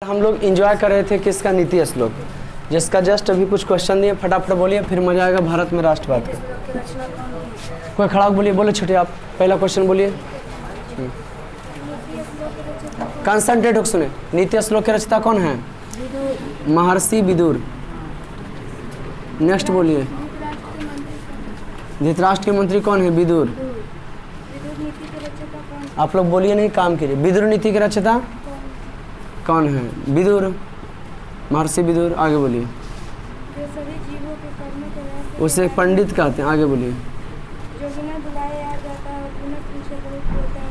हम लोग एंजॉय कर रहे थे किसका नीति श्लोक, जिसका जस्ट अभी कुछ क्वेश्चन दिए, फटाफट बोलिए, फिर मजा आएगा भारत में राष्ट्रवाद का। कोई खड़ा होकर बोलिए, बोले छोटे आप पहला क्वेश्चन बोलिए। कंसंट्रेट होकर सुने। नीति श्लोक के रचयिता कौन है? महर्षि विदुर। नेक्स्ट बोलिए। धृतराष्ट्र के मंत्री कौन है? विदुर। आप लोग बोलिए नहीं, काम कीजिए। विदुर नीति के रचयिता कौन है? विदुर, महर्षि विदुर। आगे बोलिए। उसे पंडित कहते हैं। आगे बोलिए।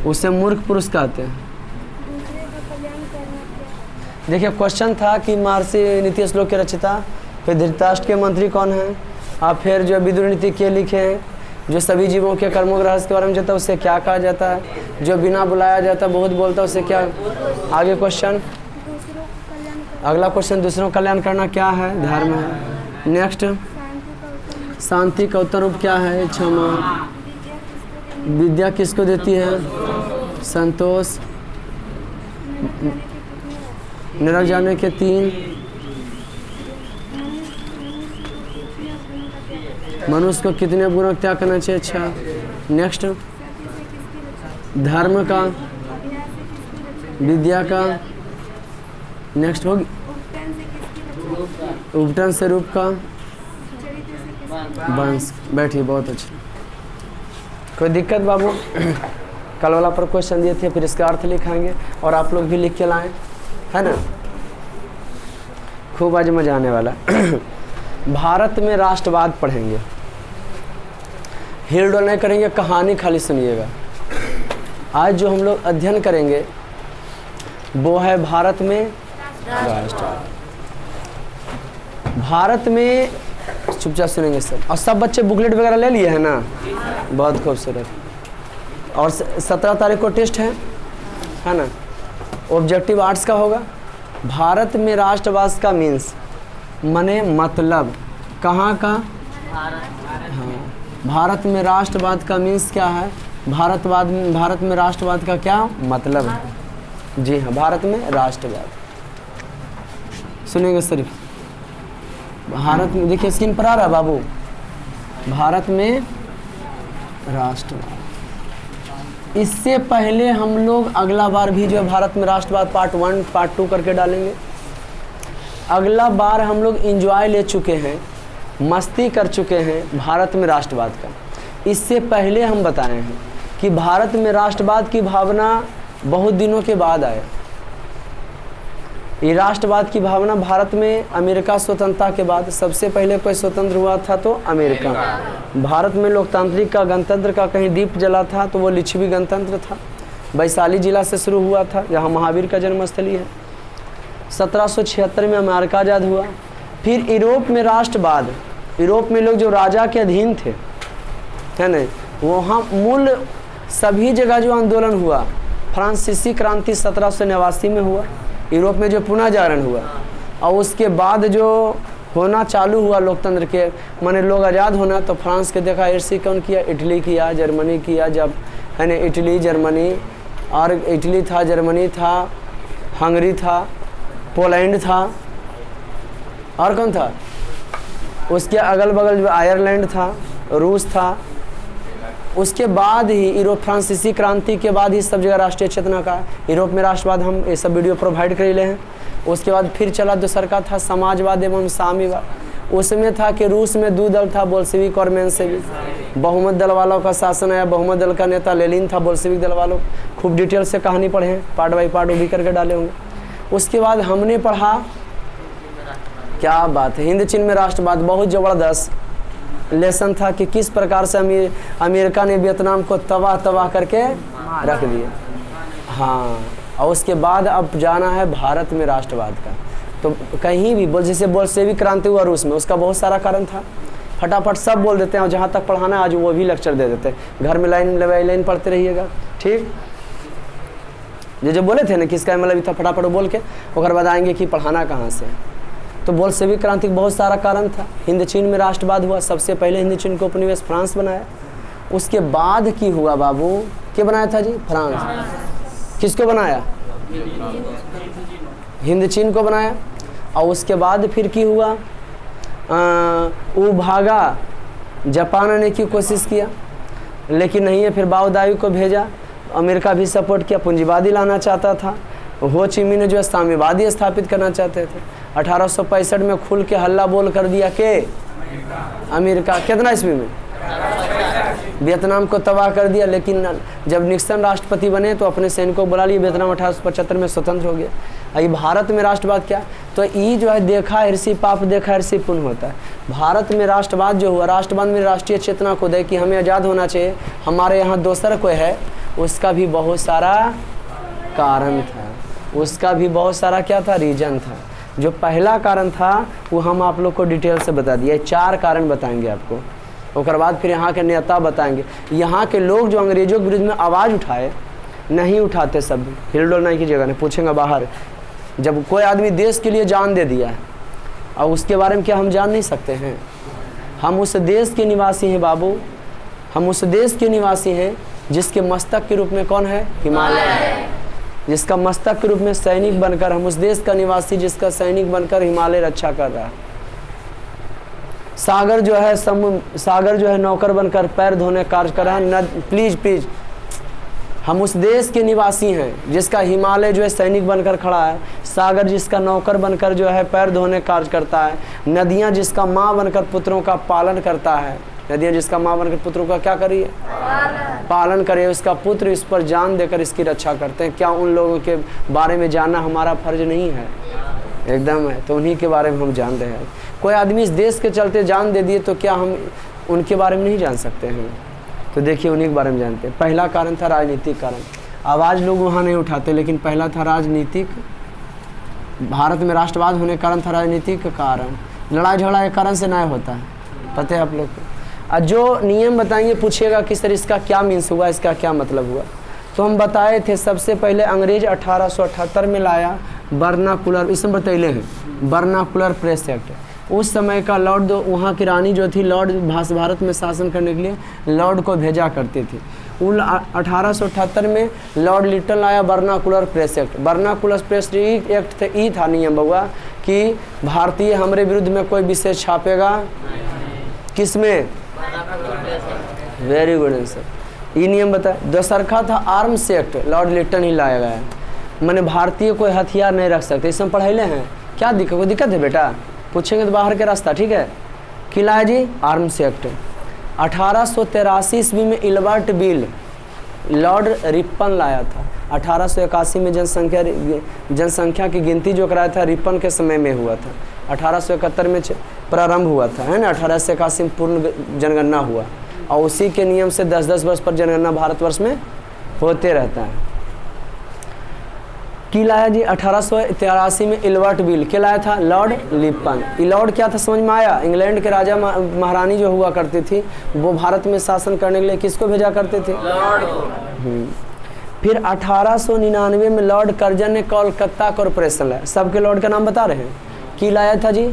उसे मूर्ख पुरुष कहते हैं। देखिए क्वेश्चन था कि महर्षि नीति श्लोक के रचयिता, फिर धृतराष्ट्र के मंत्री कौन है, और फिर जो विदुर नीति के लिखे हैं, जो सभी जीवों के कर्मों के रहस्य के बारे में जाता है उसे क्या कहा जाता है, जो बिना बुलाया जाता बहुत बोलता है उसे क्या। आगे क्वेश्चन, अगला क्वेश्चन, दूसरों का कल्याण करना क्या है? धर्म है। नेक्स्ट, शांति का उत्तर रूप क्या है? क्षमा। विद्या किसको देती है? संतोष। नरक जाने के 3। मनुष्य को कितने गुणों का त्याग करना चाहिए? 6। नेक्स्ट, धर्म का, विद्या का। नेक्स्ट होगी उपटन से रूप का, वंश। बैठिए, बहुत अच्छा। कोई दिक्कत बाबू? कल वाला पर क्वेश्चन दिए थे, फिर इसका अर्थ लिखाएंगे और आप लोग भी लिख के लाएं, है ना। खूब आज मजा आने वाला। भारत में राष्ट्रवाद पढ़ेंगे, हिल डोल नहीं करेंगे, कहानी खाली सुनिएगा। आज जो हम लोग अध्ययन करेंगे वो है भारत में राष्ट्रवाद। भारत में चुपचाप सुनेंगे सब, और सब बच्चे बुकलेट वगैरह ले लिए हैं ना? बहुत खूबसूरत। और 17 तारीख को टेस्ट है ना? ऑब्जेक्टिव आर्ट्स का होगा। भारत में राष्ट्रवाद का मीन्स मने मतलब कहाँ का? हाँ, भारत में राष्ट्रवाद का मीन्स क्या है? भारत में राष्ट्रवाद का क्या मतलब है? जी हाँ, भारत में राष्ट्रवाद सुनेंगे सिर्फ। भारत में, देखिए स्क्रीन पर आ रहा है बाबू, भारत में राष्ट्रवाद। इससे पहले हम लोग अगला बार भी जो भारत में राष्ट्रवाद पार्ट 1 पार्ट 2 करके डालेंगे। अगला बार हम लोग एंजॉय ले चुके हैं, मस्ती कर चुके हैं भारत में राष्ट्रवाद का। इससे पहले हम बताए हैं कि भारत में राष्ट्रवाद की भावना बहुत दिनों के बाद आया। ये राष्ट्रवाद की भावना भारत में अमेरिका स्वतंत्रता के बाद, सबसे पहले कोई स्वतंत्र हुआ था तो अमेरिका। भारत में लोकतांत्रिक का, गणतंत्र का कहीं दीप जला था तो वो लिच्छवी गणतंत्र था। वैशाली जिला से शुरू हुआ था, जहाँ महावीर का जन्मस्थली है। 1776 में अमेरिका आज़ाद हुआ। फिर यूरोप में राष्ट्रवाद, यूरोप में लोग जो राजा के अधीन थे, है ना, वहाँ मूल सभी जगह जो आंदोलन हुआ, फ्रांसीसी क्रांति 1789 में हुआ, यूरोप में जो पुनः जागरण हुआ, और उसके बाद जो होना चालू हुआ लोकतंत्र के, माने लोग आज़ाद होना, तो फ्रांस के देखा ईर्षी कौन किया? इटली किया, जर्मनी किया। जब है ना, इटली जर्मनी, और इटली था, जर्मनी था, हंगरी था, पोलैंड था, और कौन था? उसके अगल बगल जो आयरलैंड था, रूस था। उसके बाद ही यूरोप, फ्रांसीसी क्रांति के बाद ही सब जगह राष्ट्रीय चेतना का, यूरोप में राष्ट्रवाद, हम ये सब वीडियो प्रोवाइड कर ले हैं। उसके बाद फिर चला दूसर का था समाजवाद एवं साम्यवाद। उसमें था कि रूस में 2 दल था, बोल्शेविक और मेंशेविक। बहुमत दल वालों का शासन आया, बहुमत दल का नेता लेनिन था, बोल्शेविक दल वालों। खूब डिटेल से कहानी पढ़े हैं, पार्ट बाई पार्ट भी करके डाले होंगे। उसके बाद हमने पढ़ा, क्या बात है, हिंद चीन में राष्ट्रवाद। बहुत ज़बरदस्त लेसन था कि किस प्रकार से अमेरिका ने वियतनाम को तबाह करके रख दिया। हाँ, और उसके बाद अब जाना है भारत में राष्ट्रवाद का। तो कहीं भी बोल, जैसे बोल्शेविक क्रांति हुआ रूस में, उसका बहुत सारा कारण था। फटाफट सब बोल देते हैं, और जहाँ तक पढ़ाना है आज वो भी लेक्चर दे देते हैं। घर में लाइन पढ़ते रहिएगा, ठीक। जो बोले थे ना किसका मतलब था, फटाफट बोल के और बाद आएंगे कि पढ़ाना कहाँ से। तो बोल्शेविक क्रांति का बहुत सारा कारण था। हिंद चीन में राष्ट्रवाद हुआ, सबसे पहले हिंद चीन को उपनिवेश फ्रांस बनाया। उसके बाद की हुआ बाबू, क्या बनाया था जी? फ्रांस। किसको बनाया? हिंद चीन को बनाया। और उसके बाद फिर की हुआ, वो भागा, जापान आने की कोशिश किया लेकिन नहीं है। फिर बाओदाई को भेजा, अमेरिका भी सपोर्ट किया, पूंजीवादी लाना चाहता था। हो ची मिन्ह जो है साम्यवादी स्थापित करना चाहते थे। 1865 में खुल के हल्ला बोल कर दिया कि अमेरिका, कितना ईस्वी में, वियतनाम को तबाह कर दिया। लेकिन जब निक्सन राष्ट्रपति बने तो अपने सैनिकों को बुला लिए, वियतनाम 1875 में स्वतंत्र हो गया। ये भारत में राष्ट्रवाद क्या, तो ये जो है देखा ऋषि पाप, देखा ऋषि पुण्य होता है। भारत में राष्ट्रवाद जो हुआ, राष्ट्रवाद में राष्ट्रीय चेतना को दे कि हमें आज़ाद होना चाहिए, हमारे यहाँ दूसरा कोई है, उसका भी बहुत सारा कारण था, उसका भी बहुत सारा क्या था, रीजन था। जो पहला कारण था वो हम आप लोग को डिटेल से बता दिया, 4 कारण बताएंगे आपको। उसके बाद फिर यहाँ के नेता बताएंगे। यहाँ के लोग जो अंग्रेजों के विरुद्ध में आवाज़ उठाए, नहीं उठाते, सब हिलडोल नहीं की जगह नहीं, पूछेंगे बाहर। जब कोई आदमी देश के लिए जान दे दिया है और उसके बारे में क्या हम जान नहीं सकते हैं? हम उस देश के निवासी हैं बाबू, हम उस देश के निवासी हैं जिसके मस्तक के रूप में कौन है, हिमालय, जिसका मस्तक के रूप में सैनिक बनकर, हम उस देश का निवासी जिसका सैनिक बनकर हिमालय रक्षा कर रहा है। सागर जो है सागर जो है नौकर बनकर पैर धोने कार्य कर रहा है। प्लीज हम उस देश के निवासी हैं जिसका हिमालय जो है सैनिक बनकर खड़ा है। सागर जिसका नौकर बनकर जो है पैर धोने कार्य करता है। नदियाँ जिसका माँ बनकर पुत्रों का पालन करता है। नदियाँ जिसका माँ बनकर पुत्रों का क्या करिए, पालन करे। उसका पुत्र इस पर जान देकर इसकी रक्षा करते हैं। क्या उन लोगों के बारे में जानना हमारा फर्ज नहीं है? एकदम है। तो उन्हीं के बारे में हम जान रहे हैं। कोई आदमी इस देश के चलते जान दे दिए तो क्या हम उनके बारे में नहीं जान सकते हैं? तो देखिए उन्हीं के बारे में जानते हैं। पहला कारण था राजनीतिक कारण। आवाज़ लोग वहाँ नहीं उठाते, लेकिन पहला था राजनीतिक। भारत में राष्ट्रवाद होने के कारण था राजनीतिक कारण। लड़ाई झगड़ा एक कारण से नहीं होता है, पता है आप लोग को। और जो नियम बताएंगे, पूछिएगा कि सर इसका क्या मीन्स हुआ, इसका क्या मतलब हुआ, तो हम बताए थे। सबसे पहले अंग्रेज 1878 में लाया वर्नाकुलर, इसमें बतैले हैं, वर्नाकुलर प्रेस एक्ट। उस समय का लॉर्ड, वहाँ की रानी जो थी, लॉर्ड भारत में शासन करने के लिए लॉर्ड को भेजा करती थी। उन 1878 में लॉर्ड लिटन लाया vernacular press act. Vernacular press act ये था नियम बउआ कि भारतीय हमारे विरुद्ध में कोई विशेष छापेगा, किसमें, वेरी गुड आंसर। ये नियम बताया। दूसरा था आर्म्स एक्ट, लॉर्ड लिटन ही लाया गया। मैंने भारतीय कोई हथियार नहीं रख सकते, इसमें पढ़ाइले हैं। क्या दिक्कत, कोई दिक्कत है बेटा? पूछेंगे तो बाहर के रास्ता, ठीक है। कि लाया जी आर्म्स एक्ट। 1883 ईस्वी में इल्बर्ट बिल लॉर्ड रिपन लाया था। 1881 में जनसंख्या की गिनती जो कराया था रिपन के समय में हुआ था। 1871 में प्रारंभ हुआ था, है ना। 1881 में पूर्ण जनगणना हुआ और उसी के नियम से 10-10 वर्ष पर जनगणना भारतवर्ष में होते रहता है। की लाया जी 1883 में इल्बर्ट बिल के लाया था लॉर्ड लिपन। लॉर्ड क्या था समझ में आया? इंग्लैंड के राजा महारानी जो हुआ करती थी वो भारत में शासन करने के लिए किसको भेजा करते थे? लॉर्ड को। फिर 1899 में लॉर्ड कर्जन ने कोलकाता कॉरपोरेशन लाया। सबके लॉर्ड का नाम बता रहे हैं। की लाया था जी?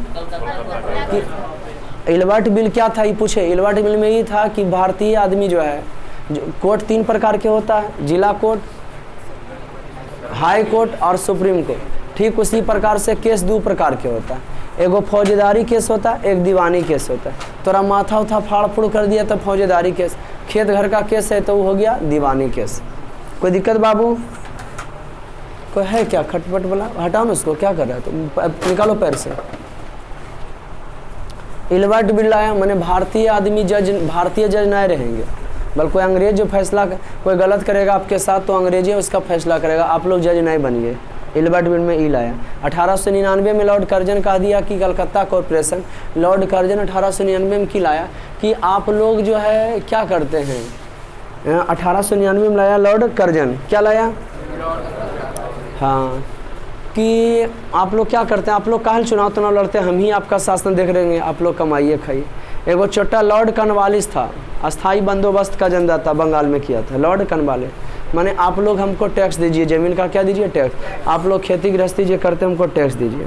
इल्बर्ट बिल क्या था ये पूछे। इल्बर्ट बिल में ये था कि भारतीय आदमी जो है, कोर्ट 3 प्रकार के होता है, जिला कोर्ट, हाई कोर्ट और सुप्रीम कोर्ट। ठीक उसी प्रकार से केस 2 प्रकार के होता है। एगो फौजदारी केस होता है, एक दीवानी केस होता है। तोरा माथा उथा फाड़ फूड़ कर दिया तो फौजदारी केस, खेत घर का केस है तो वो हो गया दीवानी केस। कोई दिक्कत बाबू? कोई है क्या खटपट वाला? हटाओ ना उसको, क्या कर रहा है तुम, निकालो पैर से। इल्बर्ट बिल आया, मैंने भारतीय आदमी भारतीय जज नहीं रहेंगे, बल्कि कोई अंग्रेज जो फैसला, कोई गलत करेगा आपके साथ तो अंग्रेजी उसका फैसला करेगा, आप लोग जज नहीं बनिए। इल्बर्ट बिल में ई लाया। 1899 में लॉर्ड कर्जन कहा दिया कि कलकत्ता कॉरपोरेशन, लॉर्ड कर्जन 1899 में की लाया कि आप लोग जो है क्या करते हैं। 1899 में लाया लॉर्ड कर्जन, क्या लाया? हाँ, कि आप लोग क्या करते हैं, आप लोग काहे चुनाव तो ना लड़ते, हम ही आपका शासन देख रहेंगे, आप लोग कमाइए खाइए। एगो छोटा लॉर्ड कॉर्नवालिस था, अस्थाई बंदोबस्त का जनदाता, बंगाल में किया था लॉर्ड कॉर्नवालिस। माने आप लोग हमको टैक्स दीजिए, ज़मीन का क्या दीजिए, टैक्स। आप लोग खेती गृहस्थी जो करते हैं हमको टैक्स दीजिए।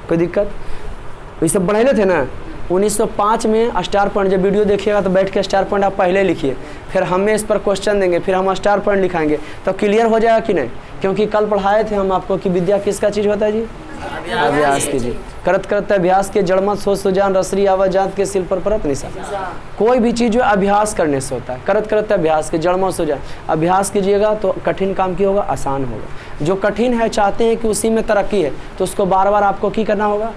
कोई दिक्कत? ये सब पढ़ाए थे ना। 1905 में स्टार पॉइंट, जब वीडियो देखिएगा तो बैठ के स्टार पॉइंट आप पहले लिखिए, फिर हमें इस पर क्वेश्चन देंगे, फिर हम स्टार पॉइंट लिखाएंगे, तो क्लियर हो जाएगा कि नहीं। क्योंकि कल पढ़ाए थे हम आपको कि विद्या किसका चीज़ होता है जी, अभ्यास कीजिए। करत करत अभ्यास के जड़मत सोच सुजान, रसरी आवाज जात के सिल पर परत निशान। कोई भी चीज़ जो अभ्यास करने से होता है, करत करत अभ्यास के जड़मत सुजान, अभ्यास कीजिएगा तो कठिन काम की होगा, आसान होगा। जो कठिन है चाहते हैं कि उसी में तरक्की है, तो उसको बार बार आपको की करना होगा,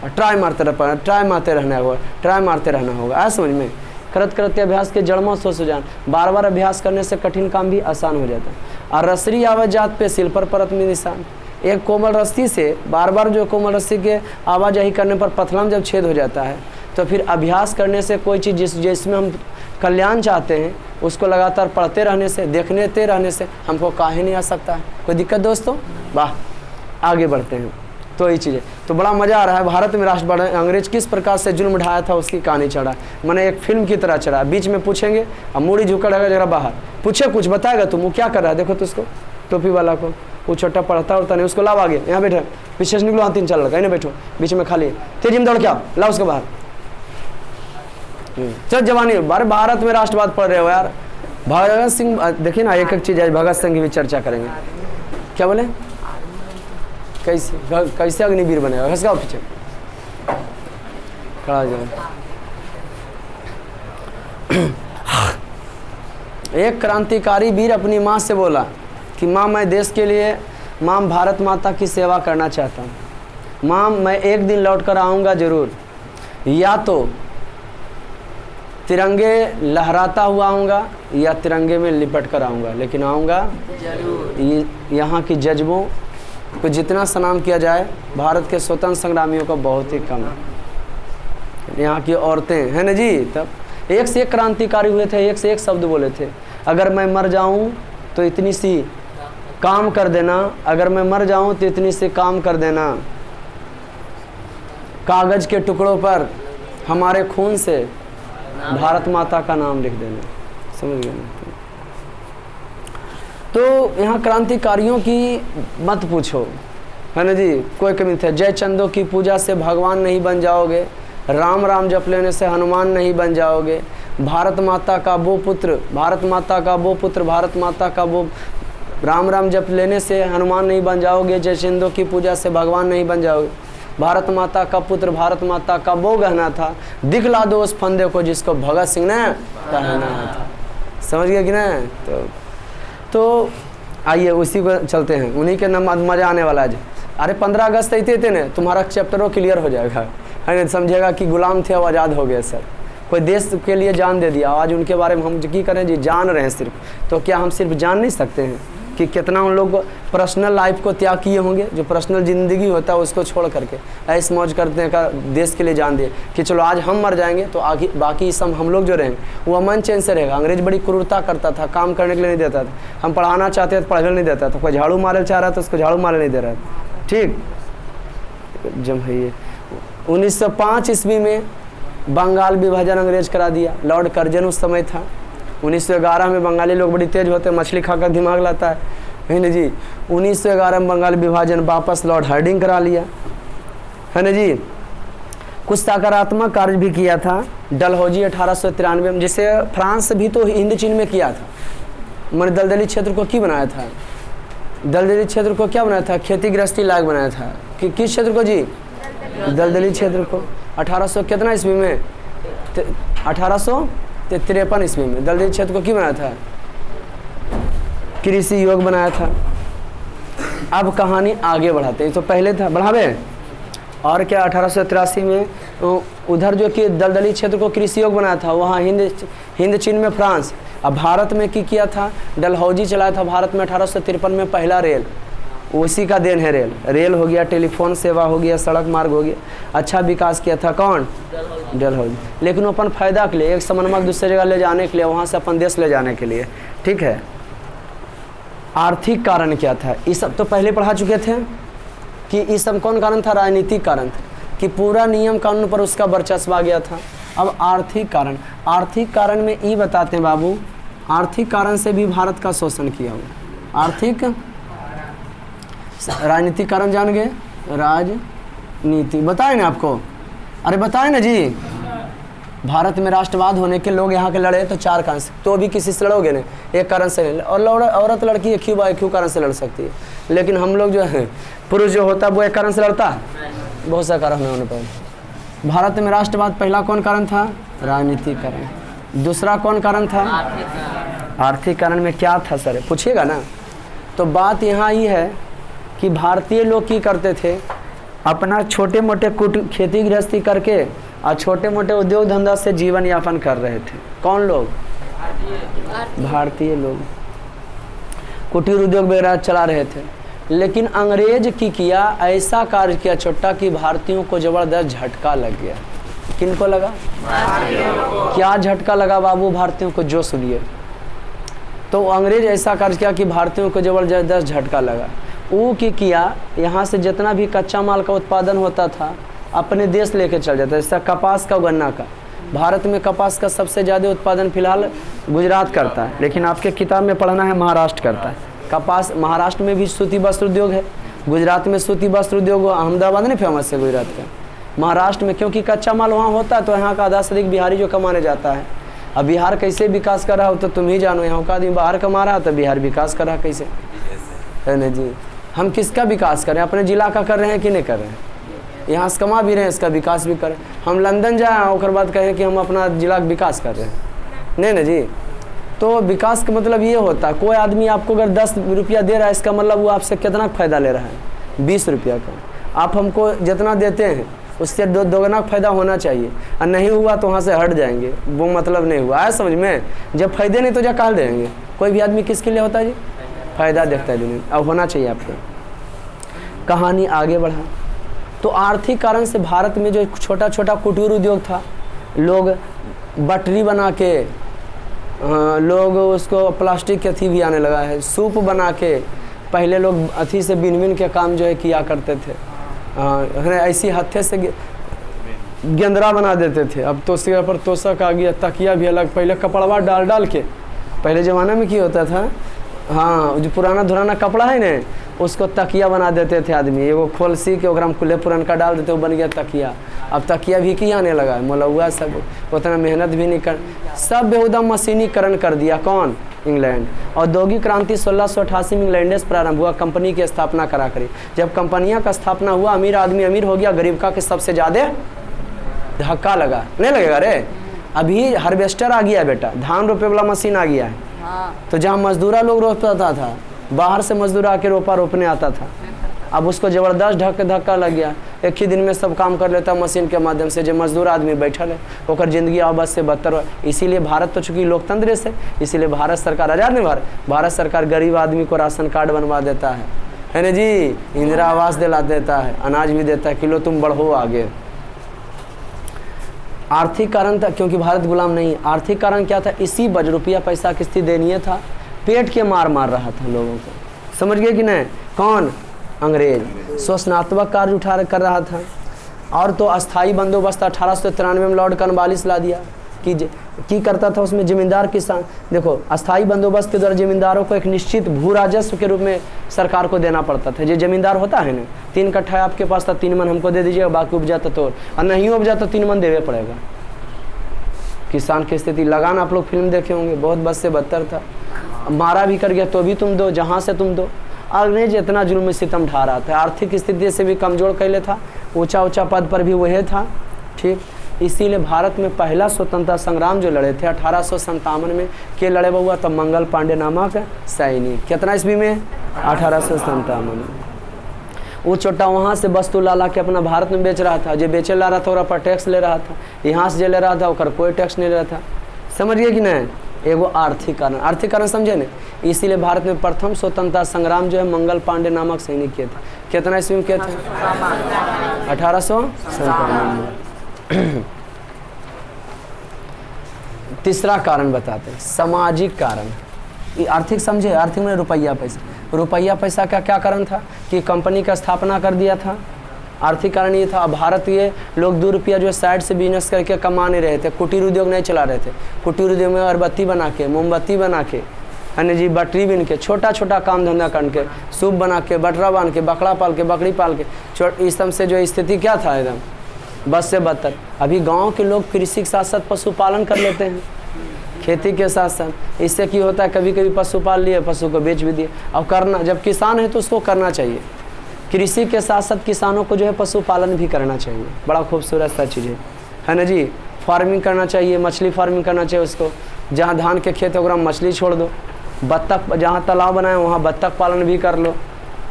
ट्राई मारते रहना होगा, ट्राई मारते रहना होगा। ऐसा समझ में, करत करत अभ्यास के जड़मत सोच सुजान, बार बार अभ्यास करने से कठिन काम भी आसान हो जाता है। और रसरी आवाज जात पे सिल पर परत में निशान, एक कोमल रस्सी से बार बार जो कोमल रस्सी के आवाजाही करने पर पथलम जब छेद हो जाता है, तो फिर अभ्यास करने से कोई चीज़ जिसमें हम कल्याण चाहते हैं उसको लगातार पढ़ते रहने से, देखते रहने से हमको काहे नहीं आ सकता है। कोई दिक्कत दोस्तों? वाह, आगे बढ़ते हैं। तो ये चीज़ें तो बड़ा मज़ा आ रहा है। भारत में राष्ट्र अंग्रेज किस प्रकार से जुल्म ढाया था उसकी कहानी चढ़ा, मैंने एक फिल्म की तरह चढ़ा। बीच में पूछेंगे, अब मूड़ी झुका रहेगा जरा बाहर, पूछे कुछ बताएगा तुम, वो क्या कर रहा है देखो तो उसको, टोपी वाला को, वो छोटा पढ़ता उड़ता नहीं, उसको लाओ आगे, यहाँ बैठे, पीछे से निकलो, 3 4 लड़का इन्हें बैठो, बीच में खाली तेजी में दौड़ के आओ, लाओ उसको बाहर। चल जवानी, बारे भारत में राष्ट्रवाद पढ़ रहे हो यार। भगत सिंह देखिए ना, एक एक चीज़ आज भगत सिंह की भी चर्चा करेंगे। क्या बोले, कैसे अग्निवीर बनेगा, घसगाओ पीछे खड़ा जाए। एक क्रांतिकारी वीर अपनी माँ से बोला कि माँ मैं देश के लिए, माँ भारत माता की सेवा करना चाहता हूँ, माँ मैं एक दिन लौट कर आऊँगा ज़रूर, या तो तिरंगे लहराता हुआ आऊँगा या तिरंगे में लिपट कर आऊँगा, लेकिन आऊँगा जरूर। यहाँ की जज्बों को जितना सलाम किया जाए, भारत के स्वतंत्र संग्रामियों का बहुत ही कम है। यहाँ की औरतें हैं ना जी, तब एक से एक क्रांतिकारी हुए थे, एक से एक शब्द बोले थे, अगर मैं मर जाऊँ तो इतनी सी काम कर देना, अगर मैं मर जाऊँ तो इतनी सी काम कर देना, कागज़ के टुकड़ों पर हमारे खून से भारत माता का नाम लिख देना। समझ गए ना? तो यहाँ क्रांतिकारियों की मत पूछो, है ना जी, कोई कमी थे। जय चंदो की पूजा से भगवान नहीं बन जाओगे, राम राम जप लेने से हनुमान नहीं बन जाओगे, भारत माता का वो पुत्र, भारत माता का वो पुत्र, भारत माता का वो, राम राम जप लेने से हनुमान नहीं बन जाओगे, जय चंदो की पूजा से भगवान नहीं बन जाओगे, भारत माता का पुत्र, भारत माता का वो गहना था, दिखला दो उस फंदे को जिसको भगत सिंह ने पहना था। समझ गए कि नहीं? तो आइए उसी को चलते हैं, उन्हीं के नाम मज़ा आने वाला है। अरे 15 अगस्त थे ना, तुम्हारा चैप्टर क्लियर हो जाएगा, है ना, समझेगा कि गुलाम थे अब आज़ाद हो गए सर, कोई देश के लिए जान दे दिया, आज उनके बारे में हम की करें जी, जान रहे हैं सिर्फ, तो क्या हम सिर्फ जान नहीं सकते हैं कि कितना उन लोग पर्सनल लाइफ को त्याग किए होंगे, जो पर्सनल ज़िंदगी होता है उसको छोड़ करके ऐश मौज करते हैं का देश के लिए जान दिए कि चलो आज हम मर जाएंगे तो आगे बाकी सब हम लोग जो रहेंगे वो अमन चैन से रहेगा। अंग्रेज बड़ी क्रूरता करता था, काम करने के लिए नहीं देता था, हम पढ़ाना चाहते थे तो पढ़ने नहीं देता था, कोई झाड़ू मारे चाह रहा था उसको झाड़ू मारे नहीं दे रहा था। ठीक, जब है ये 1905 ईस्वी में बंगाल विभाजन अंग्रेज करा दिया, लॉर्ड कर्जन उस समय था। 1911 में बंगाली लोग बड़ी तेज होते हैं, मछली खाकर दिमाग लाता है ना जी। 1911 में बंगाल विभाजन वापस लॉर्ड हार्डिंग करा लिया, है ना जी। कुछ सकारात्मक कार्य भी किया था डलहौजी 1893 में, जिसे फ्रांस भी तो हिंद चीन में किया था। मैंने दलदली क्षेत्र को क्यों बनाया था, दलदली क्षेत्र को क्या बनाया था, खेती गृहस्थी लायक बनाया था कि किस क्षेत्र को जी, दलदली क्षेत्र को। 1800 कितना ईस्वी में, 1853 ईस्वी में दलदली क्षेत्र को क्यों बनाया था, कृषि योग बनाया था। अब कहानी आगे बढ़ाते हैं, तो पहले था बढ़ावे और क्या 1883 में उधर जो कि दलदली क्षेत्र को कृषि योग बनाया था, वहाँ हिंद चीन में फ्रांस। अब भारत में की किया था, डलहौजी चलाया था भारत में 1853 में पहला रेल, उसी का देन है रेल हो गया, टेलीफोन सेवा हो गया, सड़क मार्ग हो गया, अच्छा विकास किया था कौन, डलहौजी। लेकिन अपन फायदा के लिए, एक समन्वयक दूसरे जगह ले जाने के लिए, वहाँ से अपन देश ले जाने के लिए, ठीक है। आर्थिक कारण क्या था, ये सब तो पहले पढ़ा चुके थे कि ये सब कौन कारण था, राजनीतिक कारण था कि पूरा नियम कानून पर उसका वर्चस्व आ गया था। अब आर्थिक कारण, आर्थिक कारण में ये बताते हैं बाबू, आर्थिक कारण से भी भारत का शोषण किया हुआ। आर्थिक, राजनीतिक कारण जान गए, राजनीति बताए ना आपको, अरे बताए ना जी, भारत में राष्ट्रवाद होने के लोग यहाँ के लड़े तो 4 कारण से, तो भी किसी से लड़ोगे नहीं, एक कारण से नहीं। और औरत लड़की एक ही कारण से लड़ सकती है, लेकिन हम लोग जो है पुरुष जो होता है वो एक कारण से लड़ता है, बहुत सा कारण होने पर। भारत में राष्ट्रवाद पहला कौन कारण था? राजनीतिक कारण। दूसरा कौन कारण था? आर्थिक कारण में क्या था सर, पूछिएगा ना। तो बात यहाँ ही है कि भारतीय लोग की करते थे, अपना छोटे मोटे खेती गृहस्थी करके और छोटे मोटे उद्योग धंधा से जीवन यापन कर रहे थे। कौन लोग? भारतीय लोग कुटीर उद्योग वगैरह चला रहे थे। लेकिन अंग्रेज की किया ऐसा कार्य किया छोटा कि भारतीयों को जबरदस्त झटका लग गया। किनको लगा? क्या झटका लगा बाबू भारतीयों को, जो सुनिए। तो अंग्रेज ऐसा कार्य किया कि भारतीयों को जबरदस्त झटका लगा। वो की किया, यहाँ से जितना भी कच्चा माल का उत्पादन होता था अपने देश लेके चल जाता है। जैसा कपास का, गन्ना का, भारत में कपास का सबसे ज़्यादा उत्पादन फिलहाल गुजरात करता है, लेकिन आपके किताब में पढ़ना है महाराष्ट्र करता है कपास। महाराष्ट्र में भी सूती वस्त्र उद्योग है, गुजरात में सूती वस्त्र उद्योग, अहमदाबाद नहीं फेमस है गुजरात का। महाराष्ट्र में क्योंकि कच्चा माल वहाँ होता है तो यहाँ का आधा से अधिक बिहारी जो कमाने जाता है। अब बिहार कैसे विकास कर रहा हो तो तुम ही जानो, यहाँ का आदमी बाहर कमा रहा तो बिहार विकास कर रहा कैसे, है ना जी। हम किसका विकास करें? अपने जिला का कर रहे हैं कि नहीं कर रहे हैं? यहाँ से कमा भी रहे हैं, इसका विकास भी करें। हम लंदन जाए और बाद कहें कि हम अपना जिला का विकास कर रहे हैं, नहीं ना जी। तो विकास का मतलब ये होता है, कोई आदमी आपको अगर 10 रुपया दे रहा है, इसका मतलब वो आपसे कितना फ़ायदा ले रहा है? 20 रुपया का। आप हमको जितना देते हैं उससे दोगुना फ़ायदा होना चाहिए, और नहीं हुआ तो वहाँ से हट जाएंगे, वो मतलब नहीं हुआ है, समझ में। जब फ़ायदे नहीं तो जा काल देंगे। कोई भी आदमी किसके लिए होता है जी? फ़ायदा देखता है दुनिया, अब होना चाहिए आपको। कहानी आगे बढ़ा तो आर्थिक कारण से भारत में जो छोटा छोटा कुटीर उद्योग था, लोग बटरी बना के, लोग उसको प्लास्टिक के अथी भी आने लगा है, सूप बना के, पहले लोग अथी से बिन के काम जो है किया करते थे, ऐसी हत्थे से गेंदरा बना देते थे। अब तो सिर पर तोशक आ गया, तकिया भी अलग, पहले कपड़वा डाल के, पहले ज़माने में क्या होता था, हाँ जो पुराना धुराना कपड़ा है ना उसको तकिया बना देते थे आदमी, एगो खोल सी के ओकरा में खुले पुरानका डाल देते, वो बन गया तकिया। अब तकिया भी की आने लगा है, मोलौआ सब, उतना मेहनत भी नहीं कर, सब बेहुदा मशीनीकरण कर दिया। कौन? इंग्लैंड। औद्योगिक क्रांति 1688 में इंग्लैंड से प्रारंभ हुआ, कंपनी की स्थापना करा करी। जब कंपनियां का स्थापना हुआ, अमीर आदमी अमीर हो गया, गरीब का के सबसे ज़्यादा धक्का लगा। नहीं लगेगा रे? अभी हार्वेस्टर आ गया बेटा, धान रोपे वाला मशीन आ गया है। तो जहाँ मजदूरा लोग रोपता था, बाहर से मजदूर आके रोपने आता था, अब उसको ज़बरदस्त धक्का लग गया। एक ही दिन में सब काम कर लेता मशीन के माध्यम से। जो मजदूर आदमी बैठल है ओकर जिंदगी आवाज से बदतर हो। इसीलिए भारत तो चूँकि लोकतंत्र देश है, इसीलिए भारत सरकार आज़ाद नहीं, भारत सरकार गरीब आदमी को राशन कार्ड बनवा देता है ना जी, इंदिरा आवास दिला देता है, अनाज भी देता है, किलो तुम बढ़ो आगे। आर्थिक कारण था क्योंकि भारत गुलाम नहीं। आर्थिक कारण क्या था? इसी रुपया पैसा किस्ती देनी था, पेट के मार रहा था लोगों को, समझ गए कि नहीं? कौन? अंग्रेज। शोषणात्मक कार्य कर रहा था। और तो अस्थाई बंदोबस्त 1893 में लॉर्ड कॉर्नवालिस ला दिया कि करता था उसमें जमींदार किसान। देखो, अस्थाई बंदोबस्त के द्वारा जमींदारों को एक निश्चित भू राजस्व के रूप में सरकार को देना पड़ता था। जो जमींदार होता है ना, 3 कट्ठा आपके पास था, 3 मन हमको दे दीजिएगा, बाकी उपजाता तो, और नहीं उपजाता 3 मन देवे पड़ेगा। किसान की स्थिति लगान आप लोग फिल्म देखे होंगे, बहुत बद से बदतर था। मारा भी कर गया तो भी तुम दो, जहाँ से तुम दो। अंग्रेज इतना जुल्म सितम ढा रहा था, आर्थिक स्थिति से भी कमजोर कैले था, ऊंचा पद पर भी वही था, ठीक। इसीलिए भारत में पहला स्वतंत्रता संग्राम जो लड़े थे 1857 में, के लड़े हुआ तब मंगल पांडे नामक सैनिक। कितना ईस्वी में? 1857 में। वो छोटा वहाँ से वस्तु ला के अपना भारत में बेच रहा था, जो बेचे ला रहा था और पर टैक्स ले रहा था, यहाँ से जो ले रहा था और कोई टैक्स नहीं ले रहा था। समझिए कि नहीं? एगो आर्थिक कारण समझे न। इसीलिए भारत में प्रथम स्वतंत्रता संग्राम जो है मंगल पांडे नामक सैनिक किए थे। कितना ईस्वी में किए थे? 1857 में। तीसरा कारण बताते हैं, सामाजिक कारण। आर्थिक समझे, आर्थिक में रुपया पैसा का क्या कारण था कि कंपनी का स्थापना कर दिया था। आर्थिक कारण ये था, भारत ये लोग 2 रुपया जो साइड से बिजनेस करके कमा नहीं रहे थे, कुटीर उद्योग नहीं चला रहे थे। कुटीर उद्योग में अगरबत्ती बना के, मोमबत्ती बना के, अन्य जी बटरी बिन के, छोटा छोटा काम धंधा करके, सूप बना के, बटरा बांध के, बकरा पाल के, बकरी पाल के, इस सब से जो स्थिति क्या था एकदम बस से बदतर। अभी गांव के लोग कृषि के साथ साथ पशुपालन कर लेते हैं, खेती के साथ साथ। इससे क्या होता है, कभी कभी पशु पाल लिए, पशु को बेच भी दिए। अब करना, जब किसान है तो उसको करना चाहिए। कृषि के साथ साथ किसानों को जो है पशुपालन भी करना चाहिए। बड़ा खूबसूरत सा चीज़ है ना जी। फार्मिंग करना चाहिए, मछली फार्मिंग करना चाहिए उसको। जहाँ धान के खेत है वहाँ मछली छोड़ दो, बत्तख, जहाँ तालाब बनाए वहाँ बत्तख पालन भी कर लो।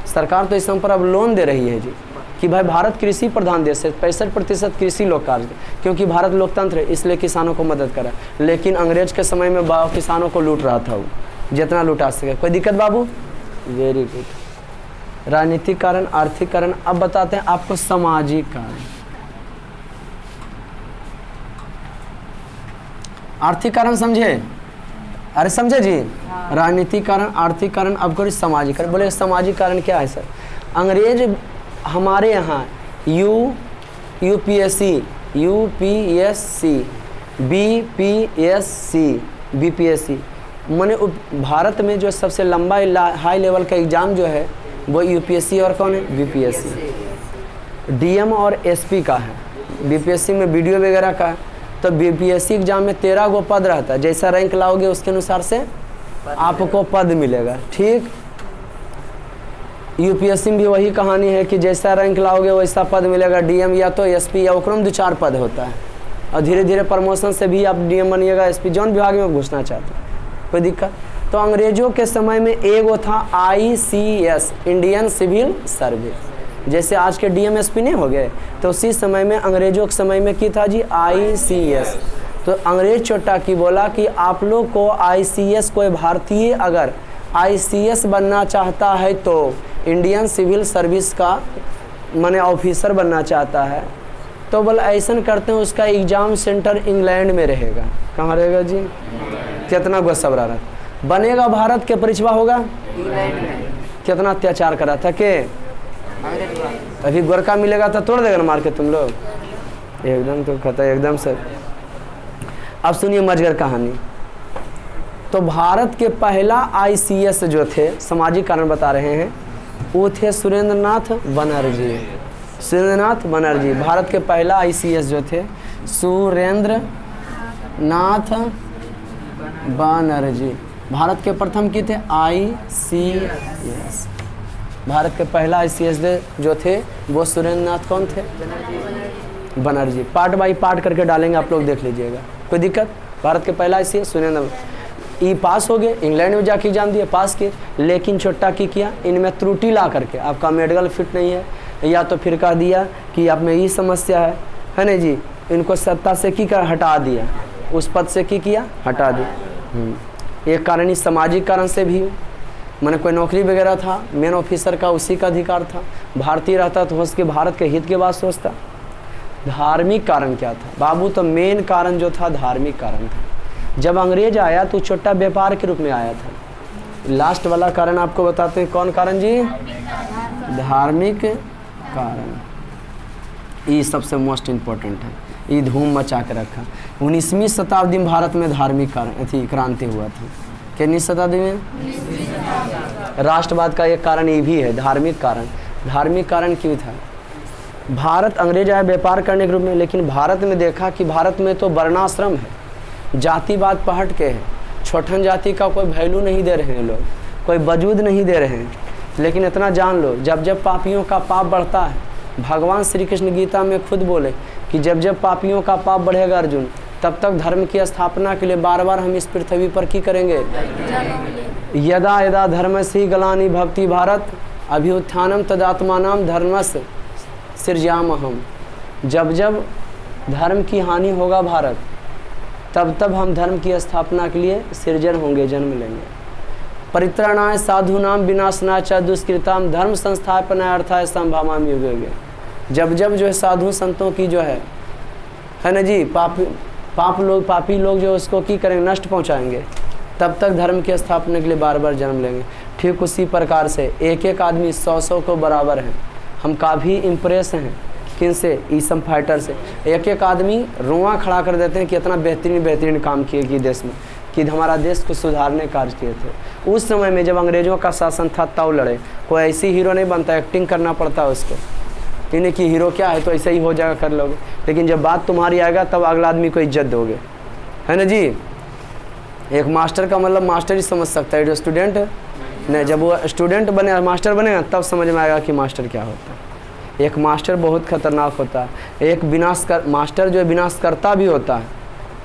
सरकार तो इस पर अब लोन दे रही है जी, कि भाई भारत कृषि प्रधान देश है, 65% कृषि लोग कार्य, क्योंकि भारत लोकतंत्र है इसलिए किसानों को मदद करा। लेकिन अंग्रेज के समय में किसानों को लूट रहा था वो, जितना लुटा सके। कोई दिक्कत बाबू? Very good. राजनीतिक कारण, आर्थिक कारण। अब बताते हैं आपको सामाजिक कारण। आर्थिक कारण समझे? अरे समझे जी। राजनीतिक कारण, आर्थिक कारण, अब करो सामाजिक कारण। बोले सामाजिक कारण क्या है सर? अंग्रेज हमारे यहाँ यूपीएससी, बीपीएससी माने भारत में जो सबसे लंबा हाई लेवल का एग्ज़ाम जो है वो यूपीएससी और कौन है? बीपीएससी। डीएम और एसपी का है, बीपीएससी में वीडियो वगैरह का है। तो बीपीएससी एग्ज़ाम में 13 गो पद रहता है, जैसा रैंक लाओगे उसके अनुसार से आपको पद मिलेगा। ठीक, यूपीएससी में भी वही कहानी है कि जैसा रैंक लाओगे वैसा पद मिलेगा। डीएम या तो एसपी या ओकरम 2-4 पद होता है, और धीरे धीरे प्रमोशन से भी आप डीएम बनिएगा, एसपी, जौन विभाग में घुसना चाहते हैं। कोई दिक्कत? तो अंग्रेजों के समय में एगो था ICS, इंडियन सिविल सर्विस। जैसे आज के डीएम एसपी नहीं हो गए, तो उसी समय में अंग्रेजों के समय में की था जी ICS। तो अंग्रेज चोटा की बोला कि आप लोग को ICS, कोई भारतीय अगर ICS बनना चाहता है तो इंडियन सिविल सर्विस का माने ऑफिसर बनना चाहता है, तो बोला ऐसा करते हैं उसका एग्ज़ाम सेंटर इंग्लैंड में रहेगा। कहाँ रहेगा जी? कितना गुस्सा रहा बनेगा, भारत के परीक्षा होगा इंग्लैंड में। कितना अत्याचार करा था के अभी गोरखा मिलेगा तो तोड़ देगा ना मार के तुम लोग, एकदम तो कहता है एकदम से। अब सुनिए मजगर कहानी। तो भारत के पहला ICS जो थे, सामाजिक कारण बता रहे हैं, वो थे सुरेंद्रनाथ बनर्जी। सुरेंद्रनाथ बनर्जी भारत के पहला ICS जो थे, सुरेंद्रनाथ बनर्जी भारत के प्रथम की थे ICS। भारत के पहला ICS जो थे वो सुरेंद्रनाथ कौन थे? बनर्जी। पार्ट बाई पार्ट करके डालेंगे, आप लोग देख लीजिएगा, कोई दिक्कत? भारत के पहला ICS सुरेंद्र। ई पास हो गए, इंग्लैंड में जाके एग्जाम दिए, पास किए, लेकिन छोटा की किया, इनमें त्रुटि ला करके आपका मेडिकल फिट नहीं है, या तो फिर कह दिया कि आप में ये समस्या है ना जी, इनको सत्ता से की कर हटा दिया, उस पद से की किया हटा दिया। एक कारण इस सामाजिक कारण से भी, मैंने कोई नौकरी वगैरह था, मेन ऑफिसर का उसी का अधिकार था, भारतीय रहता तो हो सके भारत के हित के बात सोचता। धार्मिक कारण क्या था बाबू? तो मेन कारण जो था धार्मिक कारण था। जब अंग्रेज आया तो छोटा व्यापार के रूप में आया था। लास्ट वाला कारण आपको बताते हैं, कौन कारण जी? धार्मिक कारण। ये सबसे मोस्ट इम्पोर्टेंट है, ये धूम मचा के रखा। 19वीं शताब्दी में भारत में धार्मिक कारण थी, क्रांति हुआ था। कितनी शताब्दी में? राष्ट्रवाद का एक कारण ये भी है, धार्मिक कारण। धार्मिक कारण क्यों था? भारत अंग्रेज आया व्यापार करने के रूप में, लेकिन भारत में देखा कि भारत में तो वर्णाश्रम है, जातिवाद पहट के है, छोटन जाति का कोई वैल्यू नहीं दे रहे हैं लोग, कोई वजूद नहीं दे रहे हैं। लेकिन इतना जान लो, जब जब पापियों का पाप बढ़ता है, भगवान श्री कृष्ण गीता में खुद बोले कि जब जब पापियों का पाप बढ़ेगा अर्जुन, तब तक धर्म की स्थापना के लिए बार बार हम इस पृथ्वी पर की करेंगे। यदा यदा धर्मस्य ग्लानि भवति भारत अभ्युत्थानम तदात्मानां धर्मस्य सृजामहम्। जब जब धर्म की हानि होगा भारत, तब तब हम धर्म की स्थापना के लिए सृजन होंगे, जन्म लेंगे। परित्राणाय साधूनाम विनाशनाय च दुष्कृताम धर्म संस्थापनाय अर्थाय संभावामि युगे युगे। जब जब जो है साधु संतों की जो है ना जी, पापी लोग जो उसको की करेंगे, नष्ट पहुंचाएंगे, तब तक धर्म की स्थापना के लिए बार बार जन्म लेंगे। ठीक उसी प्रकार से एक एक आदमी 100 को बराबर है। हम काफ़ी इम्प्रेस हैं किनसे? ईसम फाइटर से। एक एक आदमी रुआ खड़ा कर देते हैं कि इतना बेहतरीन काम किए कि देश में, कि हमारा देश को सुधारने कार्य किए थे। उस समय में जब अंग्रेज़ों का शासन था तब लड़े। कोई ऐसी हीरो नहीं बनता, एक्टिंग करना पड़ता है उसको। इन्हें कि हीरो क्या है तो ऐसे ही हो जाएगा, कर लोगे। लेकिन जब बात तुम्हारी आएगा तब अगला आदमी को इज्जत दोगे, है ना जी। एक मास्टर का मतलब मास्टर ही समझ सकता है, जो स्टूडेंट नहीं, जब वो स्टूडेंट बने मास्टर बनेगा तब समझ में आएगा कि मास्टर क्या होता है। एक मास्टर बहुत खतरनाक होता है। एक मास्टर जो विनाश करता भी होता है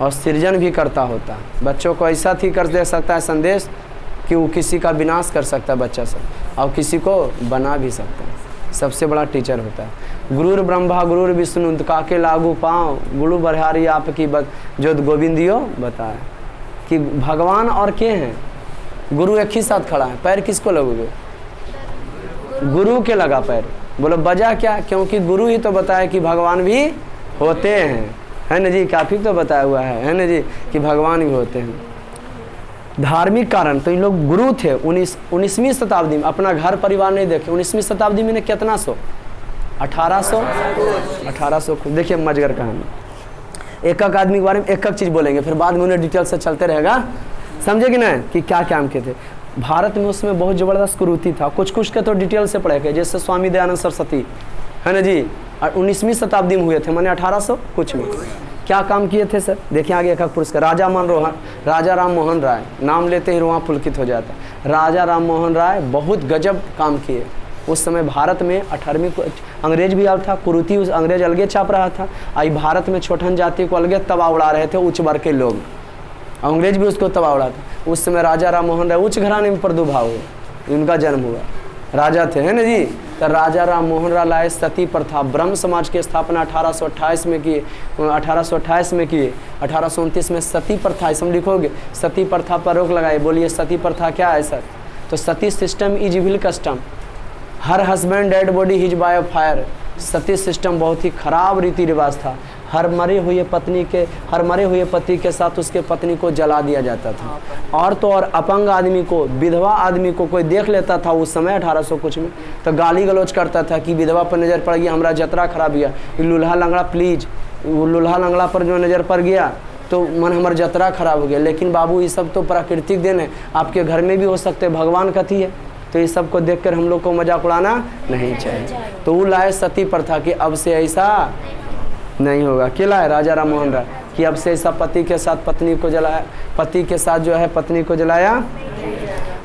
और सृजन भी करता होता है। बच्चों को ऐसा थी कर दे सकता है संदेश कि वो किसी का विनाश कर सकता है बच्चा सब, और किसी को बना भी सकता है। सबसे बड़ा टीचर होता है। गुरुर ब्रह्मा गुरुर विष्णु काके लागू पाँव, गुरु बरहारी आपकी जो गोविंदियो बताए कि भगवान और के हैं। गुरु एक ही साथ खड़ा है, पैर किसको लगोगे? गुरु के लगा पैर। बोलो बजा क्या? क्योंकि गुरु ही तो बताया कि भगवान भी होते हैं, है ना जी। काफी तो बताया हुआ है ना जी, कि भगवान भी होते हैं। धार्मिक कारण तो इन लोग गुरु थे। 19वीं शताब्दी में अपना घर परिवार नहीं देखे। 19वीं शताब्दी में कितना 1800 देखिए मजगर कहानी। एक एक आदमी के बारे में एक एक चीज़ बोलेंगे, फिर बाद में उन्हें डिटेल से चलते रहेगा, समझे कि नहीं, कि क्या क्या के थे। भारत में उसमें बहुत ज़बरदस्त कुरीति था। कुछ के तो डिटेल से पढ़े गए, जैसे स्वामी दयानंद सरस्वती, है ना जी, 19वीं शताब्दी में हुए थे, माने 1800 कुछ में। क्या काम किए थे सर? देखिए आगे एक पुरस्कार। राजा राम मोहन राय, नाम लेते ही रुआ पुलकित हो जाता। राजा राम मोहन राय बहुत गजब काम किए। उस समय भारत में 18वीं अंग्रेज भी आया था, कुरीति उस अंग्रेज अलगे छाप रहा था। आई भारत में छोटन जाति को अलगे तबाह उड़ा रहे थे उच्च वर्ग के लोग, अंग्रेज भी उसको तबाह उड़ाते। उस समय राजा राम मोहन राय उच्च घराने में प्रादुर्भाव हुए, उनका जन्म हुआ, राजा थे, है ना जी। तो राजा राम मोहन राय लाए सती प्रथा, ब्रह्म समाज की स्थापना 1828 में किए। 1828 में किए। 1829 में सती प्रथा, इसमें लिखोगे सती प्रथा पर रोक लगाए। बोलिए सती प्रथा क्या है सर? तो sati system is evil custom, her husband dead body his by fire. Sati system बहुत ही खराब रीति रिवाज था। हर मरे हुए पति के साथ उसके पत्नी को जला दिया जाता था। और तो और अपंग आदमी को, विधवा आदमी को कोई देख लेता था उस समय 1800 कुछ में, तो गाली गलौज करता था कि विधवा पर नज़र पड़ गया, हमारा जतरा खराब गया, लूल्हा लंगड़ा प्लीज, वो लूल्हा लंगड़ा पर जो नज़र पड़ गया तो मन हमारा जतरा खराब हो गया। लेकिन बाबू ये सब तो प्राकृतिक देन है, आपके घर में भी हो सकते, भगवान कथी है। तो ये सब को देखकर हम लोग को मजाक उड़ाना नहीं चाहिए। तो वो लाए सती प्रथा कि अब से ऐसा नहीं होगा। क्या लाए? राजा राम मोहन राय कि अब से ऐसा पति के साथ पत्नी को जलाया, पति के साथ जो है पत्नी को जलाया।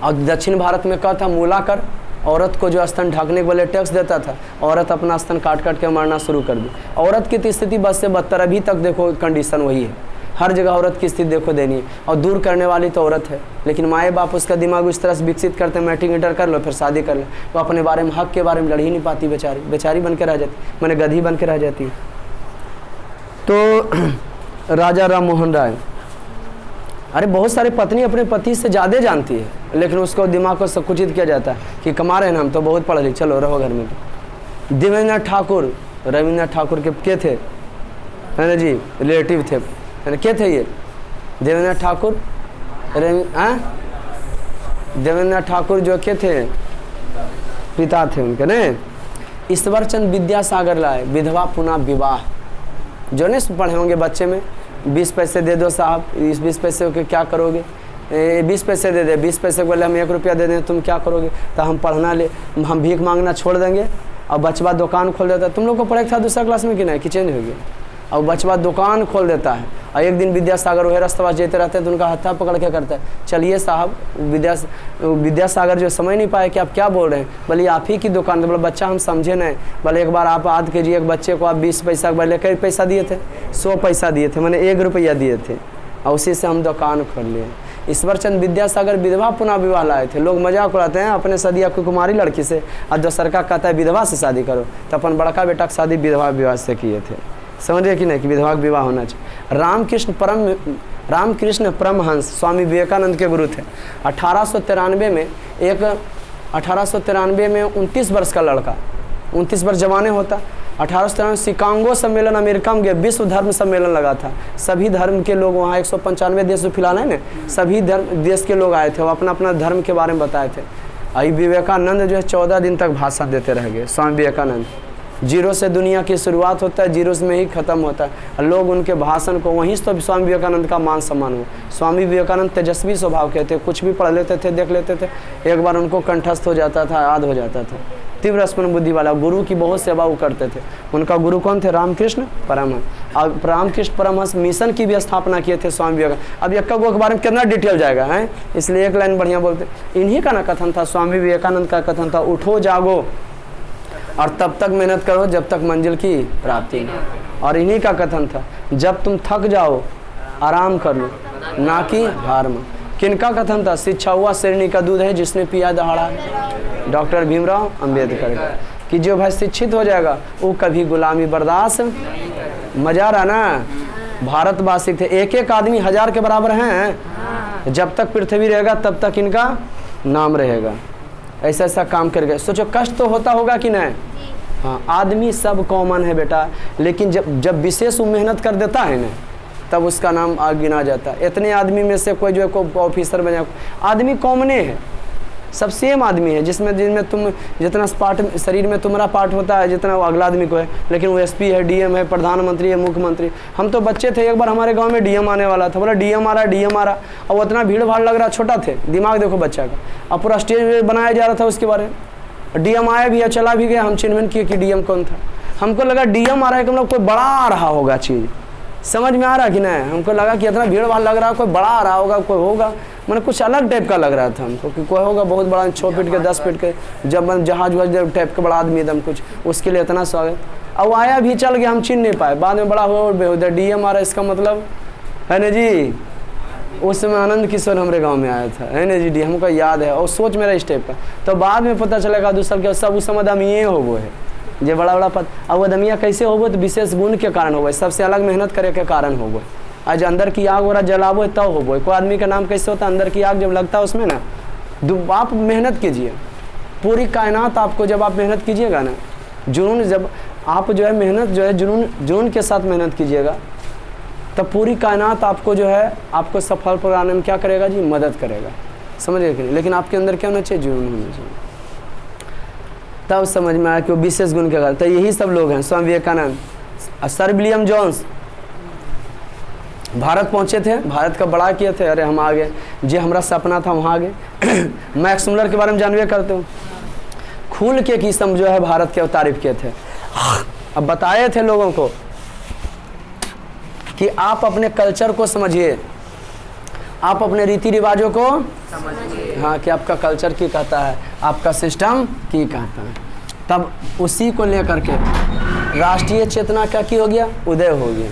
और दक्षिण भारत में क्या था? मूला कर, औरत को जो स्तन ढकने के वाले टैक्स देता था, औरत अपना स्तन काट काट के मारना शुरू कर दी। औरत की तो स्थिति बस से बदतर, अभी तक देखो कंडीशन वही है। हर जगह औरत की स्थिति देखो देनी है, और दूर करने वाली तो औरत है। लेकिन माए बाप उसका दिमाग इस तरह से विकसित करते हैं, मैट्रिक इंटर कर लो फिर शादी कर लो, वो अपने बारे में, हक के बारे में लड़ ही नहीं पाती, बेचारी बन के रह जाती, मैंने गधी बन के रह जाती है। तो राजा राम मोहन राय, अरे बहुत सारी पत्नी अपने पति से ज़्यादा जानती है, लेकिन उसको दिमाग को संकुचित किया जाता है कि कमा रहे हैं हम तो बहुत पढ़े लिखे, चलो रहो घर में। देवेंद्रनाथ ठाकुर, रविंद्रनाथ ठाकुर के थे, है ना जी, रिलेटिव थे, है ना, क्या थे ये? देवेंद्रनाथ ठाकुर, देवेंद्रनाथ ठाकुर जो के थे, पिता थे उनके ने। ईश्वर चंद विद्यासागर लाए, विधवा पुनः विवाह, जो नहीं पढ़े होंगे बच्चे में, 20 पैसे दे दो साहब, इस 20 पैसे के क्या करोगे? 20 पैसे दे दे, 20 पैसे बोले हम 1 रुपया दे दें, तुम क्या करोगे? तो हम पढ़ना हम भीख मांगना छोड़ देंगे। और बचवा दुकान खोल देता है। तुम लोग को पढ़ा था दूसरा क्लास में कि नहीं, कि चेंज हो गया? और बचवा दुकान खोल देता है। और एक दिन विद्यासागर वह रास्ता जेते रहते हैं तो उनका हत्था पकड़ के करता है, चलिए साहब। विद्यासागर जो समझ नहीं पाए कि आप क्या बोल रहे हैं, बोले आप ही की दुकान। तो बोले बच्चा हम समझे नहीं। बोले एक बार आप आध के जी एक बच्चे को आप 20 पैसा, बोले कई पैसा दिए थे? 100 पैसा दिए थे, मैंने 1 रुपया दिए थे, और उसी से हम दुकान खोल लिए। ईश्वर चंद विद्यासागर विधवा पुनः विवाह लाए थे। लोग मजाक उड़ाते हैं अपने सदिया कुमारी लड़की से, और दूसर का कहता है विधवा से शादी करो, तो अपन बड़का बेटा की शादी विधवा विवाह से किए थे। समझ रहे कि नहीं, कि विधवा का विवाह होना चाहिए। रामकृष्ण परमहंस स्वामी विवेकानंद के गुरु थे। 1893 में 29 वर्ष का लड़का, 29 वर्ष जवाने होता। 1893 शिकागो सम्मेलन अमेरिका में गए, विश्व धर्म सम्मेलन लगा था। सभी धर्म के लोग वहाँ 195 देश फिलहाल है ना, सभी देश के लोग आए थे, वो अपना अपना धर्म के बारे में बताए थे। आई विवेकानंद जो है 14 दिन तक भाषण देते रह गए। स्वामी विवेकानंद, जीरो से दुनिया की शुरुआत होता है, जीरो में ही ख़त्म होता है। लोग उनके भाषण को वहीं से तो स्वामी विवेकानंद का मान सम्मान हो। स्वामी विवेकानंद तेजस्वी स्वभाव के थे, कुछ भी पढ़ लेते थे, देख लेते थे, एक बार उनको कंठस्थ हो जाता था, याद हो जाता था। तीव्र स्मरण बुद्धि वाला, गुरु की बहुत सेवा वो करते थे। उनका गुरु कौन थे? रामकृष्ण परमहंस। और रामकृष्ण परमहंस मिशन की भी स्थापना किए थे स्वामी विवेकानंद। अब यक्का गो के बारे में कितना डिटेल जाएगा है, इसलिए एक लाइन बढ़िया बोलते। इन्हीं का ना कथन था, स्वामी विवेकानंद का कथन था, उठो जागो और तब तक मेहनत करो जब तक मंजिल की प्राप्ति न। और इन्हीं का कथन था, जब तुम थक जाओ आराम कर लो, ना कि हार मान। किनका कथन था? शिक्षा हुआ शेरनी का दूध है जिसने पिया दहाड़ा, डॉक्टर भीमराव अंबेडकर का। कि जो भाई शिक्षित हो जाएगा वो कभी गुलामी बर्दाश्त। मजा रहा ना, भारतवासी थे, एक एक आदमी 1000 के बराबर हैं। जब तक पृथ्वी रहेगा तब तक इनका नाम रहेगा। ऐसा ऐसा काम कर गए। सोचो कष्ट तो होता होगा कि नहीं? हाँ, आदमी सब कॉमन है बेटा, लेकिन जब विशेष मेहनत कर देता है ना तब उसका नाम गिना जाता है। इतने आदमी में से कोई जो है को ऑफिसर बने, आदमी कॉमने है, सब सेम आदमी है। जिसमें तुम जितना पार्ट शरीर में तुम्हारा पार्ट होता है जितना वो अगला आदमी को है, लेकिन वो एसपी है, डीएम है, प्रधानमंत्री है, मुख्यमंत्री। हम तो बच्चे थे, एक बार हमारे गांव में डीएम आने वाला था, बोला डीएम आ रहा है, डीएम आ रहा। और वो इतना भीड़ भाड़ लग रहा, छोटा थे, दिमाग देखो बच्चा का, और पूरा स्टेज बनाया जा रहा था उसके बारे में। डीएम आया भी है, चला भी गया, हम चिन्हित किए कि डीएम कौन था। हमको लगा डीएम आ रहा है कि मतलब कोई बड़ा आ रहा होगा चीज़, समझ में आ रहा कि नहीं? हमको लगा कि इतना भीड़ भाड़ लग रहा है, कोई बड़ा आ रहा होगा, कोई होगा, मैंने कुछ अलग टाइप का लग रहा था हमको कि कोई होगा बहुत बड़ा, 6 फीट के 10 फीट के, जब जहाज वहाज टाइप का बड़ा आदमी एकदम कुछ, उसके लिए इतना स्वागत। अब आया भी, चल गया, हम चिन्ह नहीं पाए। बाद में बड़ा हुआ उधर डीएम आ रहा है, इसका मतलब है ना जी। उस समय आनंद किशोर हमारे गाँव में आया था, है ना जी, डी हमको याद है। और सोच मेरा इस टाइप का, तो बाद में पता चलेगा दूसरा के सब उस समय दम ये हो है जे बड़ा बड़ा पद। अब वो दमिया कैसे होगो? तो विशेष गुण के कारण होगो, सबसे अलग मेहनत करे के कारण होगो। आज अंदर की आग वरा जलाबो तब होगो। कोई आदमी का नाम कैसे होता है? अंदर की आग जब लगता है उसमें ना, आप मेहनत कीजिए, पूरी कायनात आपको, जब आप मेहनत कीजिएगा ना, जुनून, जब आप जो है मेहनत जो है जुनून के साथ मेहनत कीजिएगा, तब पूरी कायनात आपको जो है आपको सफल पाने में क्या करेगा जी? मदद करेगा। समझिए कि नहीं? लेकिन आपके अंदर क्या होना चाहिए? जुनून होना चाहिए। तब समझ में आया कि वो विशेष गुण क्या करता है। यही सब लोग हैं, Swami Vivekananda, sir William Jones Bharat पहुंचे थे, भारत का बड़ा किए थे, अरे हम आ गए, जे हमारा सपना था वहाँ आ गए। मैक्स मुलर के बारे में जानवे करते हो, खुल के किस्म जो है भारत के तारीफ किए थे। अब बताए थे लोगों को कि आप अपने कल्चर को समझिए, आप अपने रीति रिवाजों को समझिए। हाँ, कि आपका कल्चर की कहता है, आपका सिस्टम की कहता है। तब उसी को लेकर के राष्ट्रीय चेतना का क्या हो गया? उदय हो गया।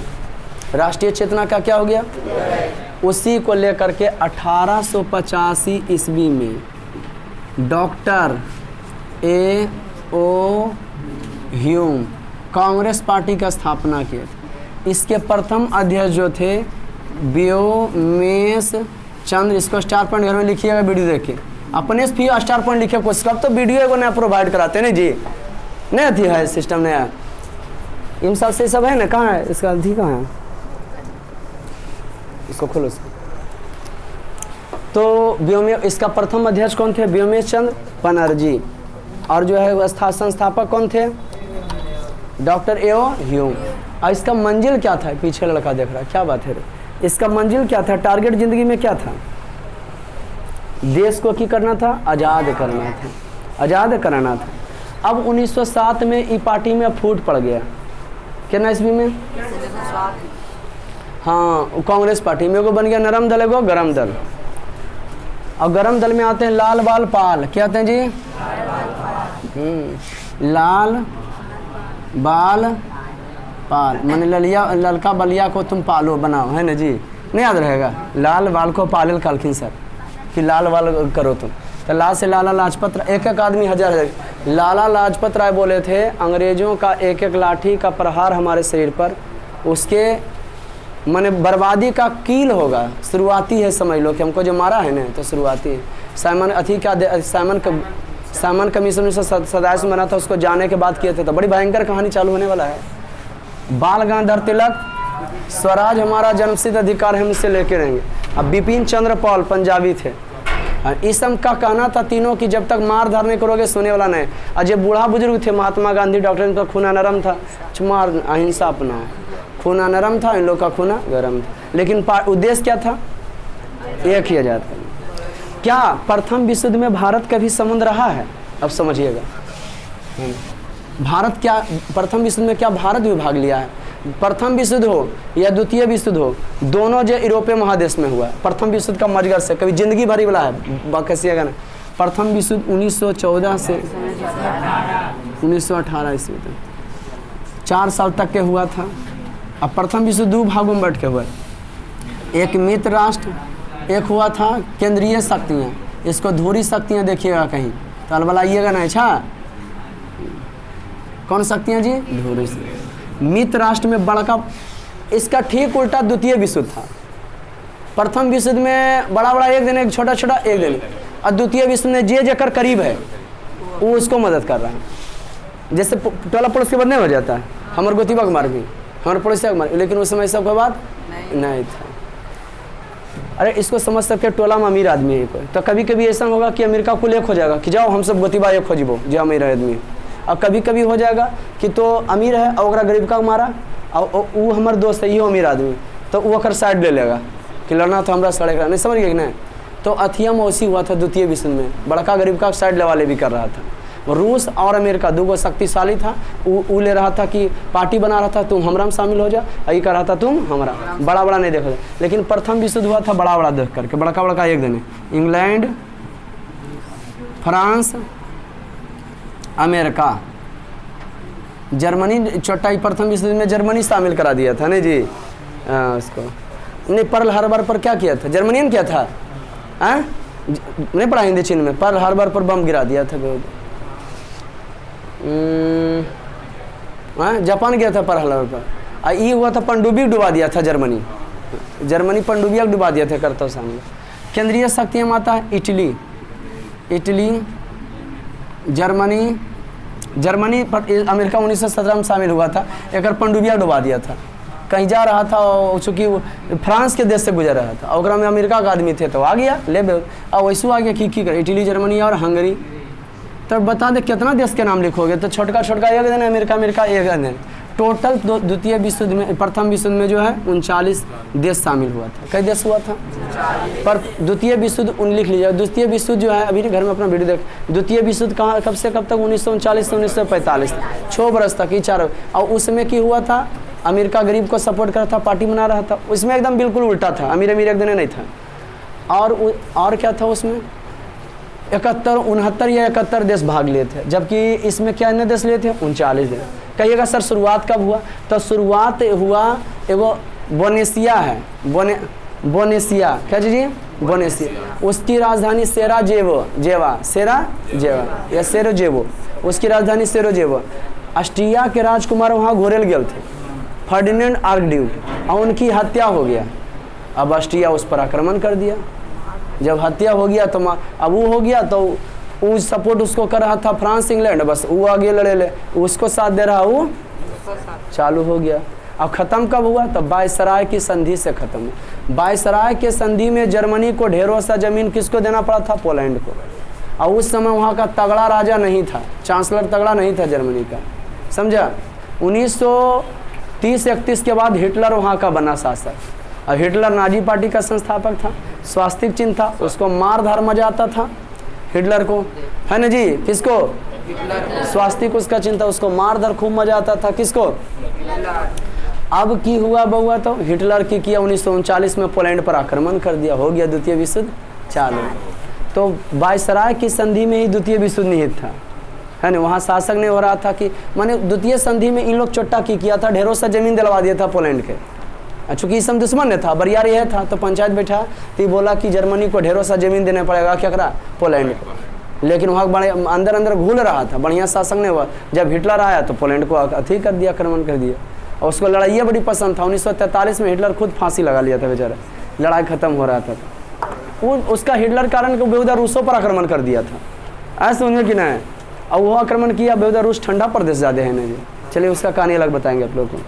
राष्ट्रीय चेतना का क्या हो गया? उसी को लेकर के 1885 ईस्वी में doctor A.O. Hume Congress party का स्थापना किए थे। इसके प्रथम अध्यक्ष जो थे व्योमेश चंद्र। इसको स्टार पॉइंट घर में लिखिएगा, वीडियो देखिए, अपने से भी स्टार पॉइंट लिखे कुछ। कब तो वीडियो को नया प्रोवाइड कराते नहीं जी, नहीं थी है सिस्टम नया, इन सब से सब है ना। कहाँ है इसका अधी? कहाँ है? इसको खोलो। तो इसका प्रथम अध्यक्ष कौन थे? व्योमेश चंद्र बनर्जी। और जो है संस्थापक कौन थे? Doctor A.O. ह्यूम। और इसका मंजिल क्या था? पीछे लड़का देख रहा है, क्या बात है रे? इसका मंजिल क्या था? टारगेट जिंदगी में क्या था? देश को क्या करना था? आज़ाद करना था, आज़ाद कराना था। अब 1907 में ई पार्टी में फूट पड़ गया। कितना ईस्वी में? हाँ, कांग्रेस पार्टी में एगो बन गया नरम दल, एगो गरम दल। और गरम दल में आते हैं लाल बाल पाल। क्या आते हैं जी? लाल बाल पाल, माने ललका बलिया को तुम पालो बनाओ, है ना जी? नहीं याद रहेगा? लाल बाल को पालिल कालखिन सर कि लाल बाल करो तुम। तो लाल से लाला लाजपत राय, एक एक आदमी हजार। लाला लाजपत राय बोले थे, अंग्रेजों का एक एक लाठी का प्रहार हमारे शरीर पर, उसके माने बर्बादी का कील होगा। शुरुआती है, समझ लो कि हमको जो मारा है ना, तो शुरुआती है। साइमन कमीशन 1927 में बना था, उसको जाने के बाद किए थे। तो बड़ी भयंकर कहानी चालू होने वाला है। बाल गंगाधर तिलक, स्वराज हमारा जन्मसिद्ध अधिकार है, हम इससे लेके रहेंगे। अब बिपिन चंद्र पाल पंजाबी थे। इस सब का कहना था तीनों की जब तक मार धार नहीं करोगे सोने वाला नहीं। और जो बूढ़ा बुजुर्ग थे महात्मा गांधी, डॉक्टर, इनका खूना नरम था, मार अहिंसा अपना, खूना नरम था, इन लोग का खूना गरम था। लेकिन उद्देश्य क्या था? एक ही आजाद करना। क्या प्रथम विश्व युद्ध में भारत का भी संबंध रहा है? अब समझिएगा, भारत क्या प्रथम विश्व में क्या भारत भी भाग लिया है? प्रथम विश्व युद्ध हो या द्वितीय विश्व युद्ध हो, दोनों जो यूरोपीय महादेश में हुआ है। प्रथम विश्व युद्ध का मजगर से कभी जिंदगी भरी वाला है कैसी है ना। प्रथम विश्व युद्ध 1914 से 1918 ईस्वी तक 4 साल तक के हुआ था। अब प्रथम विश्व युद्ध 2 भागों में बैठ के हुआ है। एक मित्र राष्ट्र, एक हुआ था केंद्रीय शक्तियाँ। इसको धुरी शक्तियाँ देखिएगा कहीं तो अलबलाइएगा ना। अच्छा, कौन शक्तियाँ जी? धुरी से। मित्र राष्ट्र में बड़का, इसका ठीक उल्टा द्वितीय विश्व युद्ध था। प्रथम विश्व युद्ध में बड़ा बड़ा एक दिन, एक छोटा छोटा एक दिन, और द्वितीय विश्व में जे जेकर करीब है वो उसको मदद कर रहा है। जैसे टोला पड़ोस के बाद नहीं हो जाता है, हमारे गोतीबा के मार भी, हमारे पड़ोसिया के मार, लेकिन उस समय सब कोई बात नहीं था। अरे इसको समझ सकते टोला में अमीर आदमी है कोई, तो कभी कभी ऐसा होगा कि अमेरिका कुल एक हो जाएगा कि जाओ हम सब गोतीबा एक खोजबो जो अमीर आदमी। और कभी कभी हो जाएगा कि तो अमीर है और गरीब का मारा, और वो हमारे दोस्त है, ये अमीर आदमी, तो वो अकर साइड ले लेगा कि लड़ना तो हमारा सड़ेगा नहीं। समझ गए कि नहीं? तो अथिया मौसी हुआ था द्वितीय विश्व में, बड़का गरीब का साइड लेवाले भी कर रहा था। रूस और अमेरिका दो शक्तिशाली था। वो ले रहा था कि पार्टी बना रहा था, तुम हमरा में शामिल हो जा, यही कर रहा था तुम हमरा, बड़ा बड़ा नहीं देखा। लेकिन प्रथम विश्व हुआ था बड़ा बड़ा देख करके, बड़का बड़का एक दिन इंग्लैंड, फ्रांस, अमेरिका, जर्मनी। छोटा ही प्रथम विश्व में जर्मनी शामिल करा दिया था नहीं जी उसको। नहीं, पर्ल हार्बर पर क्या किया था? जर्मनी ने किया था, नहीं पढ़ा हिंदी चीन में। पर्ल हार्बर पर बम गिरा दिया था। जापान गया था पर्ल हार्बर पर। ये हुआ था पनडुब्बी डुबा दिया था जर्मनी पनडुब्बिया डुबा दिया था करता सामने। केंद्रीय शक्तियाँ माता है इटली, जर्मनी पर अमेरिका 1917 में शामिल हुआ था। एक पनडुब्बिया डुबा दिया था, कहीं जा रहा था और चूँकि फ्रांस के देश से गुजर रहा था और में अमेरिका का आदमी थे तो आ गया ले और वैसे आ गया की कर इटली, जर्मनी और हंगरी। तब बता दे कितना देश के नाम लिखोगे तो छोटका छोटका एक दिन, अमेरिका एक दिन। टोटल द्वितीय विश्व युद्ध में, प्रथम विश्व युद्ध में जो है 39 देश शामिल हुआ था। कई देश हुआ था? पर द्वितीय विश्व युद्ध लिख लीजिए। द्वितीय विश्व युद्ध जो है, अभी घर में अपना वीडियो देख, द्वितीय विश्व युद्ध कहाँ कब से कब तक? 1939 से 1945, 6 बरस तक ही 4। और उसमें क्या हुआ था? अमेरिका गरीब को सपोर्ट कर रहा था, पार्टी बना रहा था। उसमें एकदम बिल्कुल उल्टा था, अमीर एक दिन नहीं था। और क्या था उसमें? 69 या 71 देश भाग लिए थे, जबकि इसमें क्या अन्य देश लिए थे? 39 देश। कहिएगा सर शुरुआत कब हुआ? तो शुरुआत हुआ एगो बोनेशिया है, बोनेशिया, क्या जी? बोनेशिया। उसकी राजधानी सेराजेवो या सेराजेवो, उसकी राजधानी सेराजेवो। ऑस्ट्रिया के राजकुमार वहाँ घोरेल गए थे, फर्डिनेंड आर्कड्यूक, और उनकी हत्या हो गया। अब ऑस्ट्रिया उस पर आक्रमण कर दिया। जब हत्या हो गया तो अब वो हो गया तो वो सपोर्ट उसको कर रहा था फ्रांस, इंग्लैंड, बस वो आगे लड़े ले, उसको साथ दे रहा, वो चालू हो गया। अब ख़त्म कब हुआ? तो वायसराय की संधि से ख़त्म हुआ। वायसराय के संधि में जर्मनी को ढेरों सा ज़मीन किसको देना पड़ा था? पोलैंड को। और उस समय वहाँ का तगड़ा राजा नहीं था, चांसलर तगड़ा नहीं था जर्मनी का, समझा? 1930-31 के बाद हिटलर वहाँ का बना शासक। और हिटलर नाजी पार्टी का संस्थापक था। स्वास्तिक चिन्ह था, उसको मार धार मजा आता था हिटलर को, है ना जी? किसको? स्वास्तिक उसका चिन्ह था, उसको मार धार खूब मजा आता था। किसको? अब की हुआ बहुआ तो हिटलर की किया 1939 में पोलैंड पर आक्रमण कर दिया, हो गया द्वितीय विश्व युद्ध चालू। तो वायसराय की संधि में ही द्वितीय विश्व युद्ध निहित था, है ना? वहाँ शासक ने हो रहा था कि माने द्वितीय संधि में इन लोग चोट्टा की किया था, ढेरों सा जमीन दिलवा दिया था पोलैंड के। चूँकि इस समय दुश्मन ने था, बरियार यह था, तो पंचायत बैठा तो बोला कि जर्मनी को ढेरों सा जमीन देना पड़ेगा, क्या करा? पोलैंड को। लेकिन वहाँ बड़े अंदर घुल रहा था, बढ़िया शासक ने हुआ। जब हिटलर आया तो पोलैंड को अथी कर दिया, आक्रमण कर दिया। और उसको लड़ाइयाँ बड़ी पसंद था। 1943 में हिटलर खुद फांसी लगा लिया था बेचारा, लड़ाई खत्म हो रहा था। वो उसका हिटलर कारण को बेहुदा रूसों पर आक्रमण कर दिया था, ऐसे समझे कि नहीं? और वो आक्रमण किया बेहुदा, रूस ठंडा प्रदेश ज़्यादा है नहीं। चलिए उसका कहानी अलग बताएंगे आप लोगों को।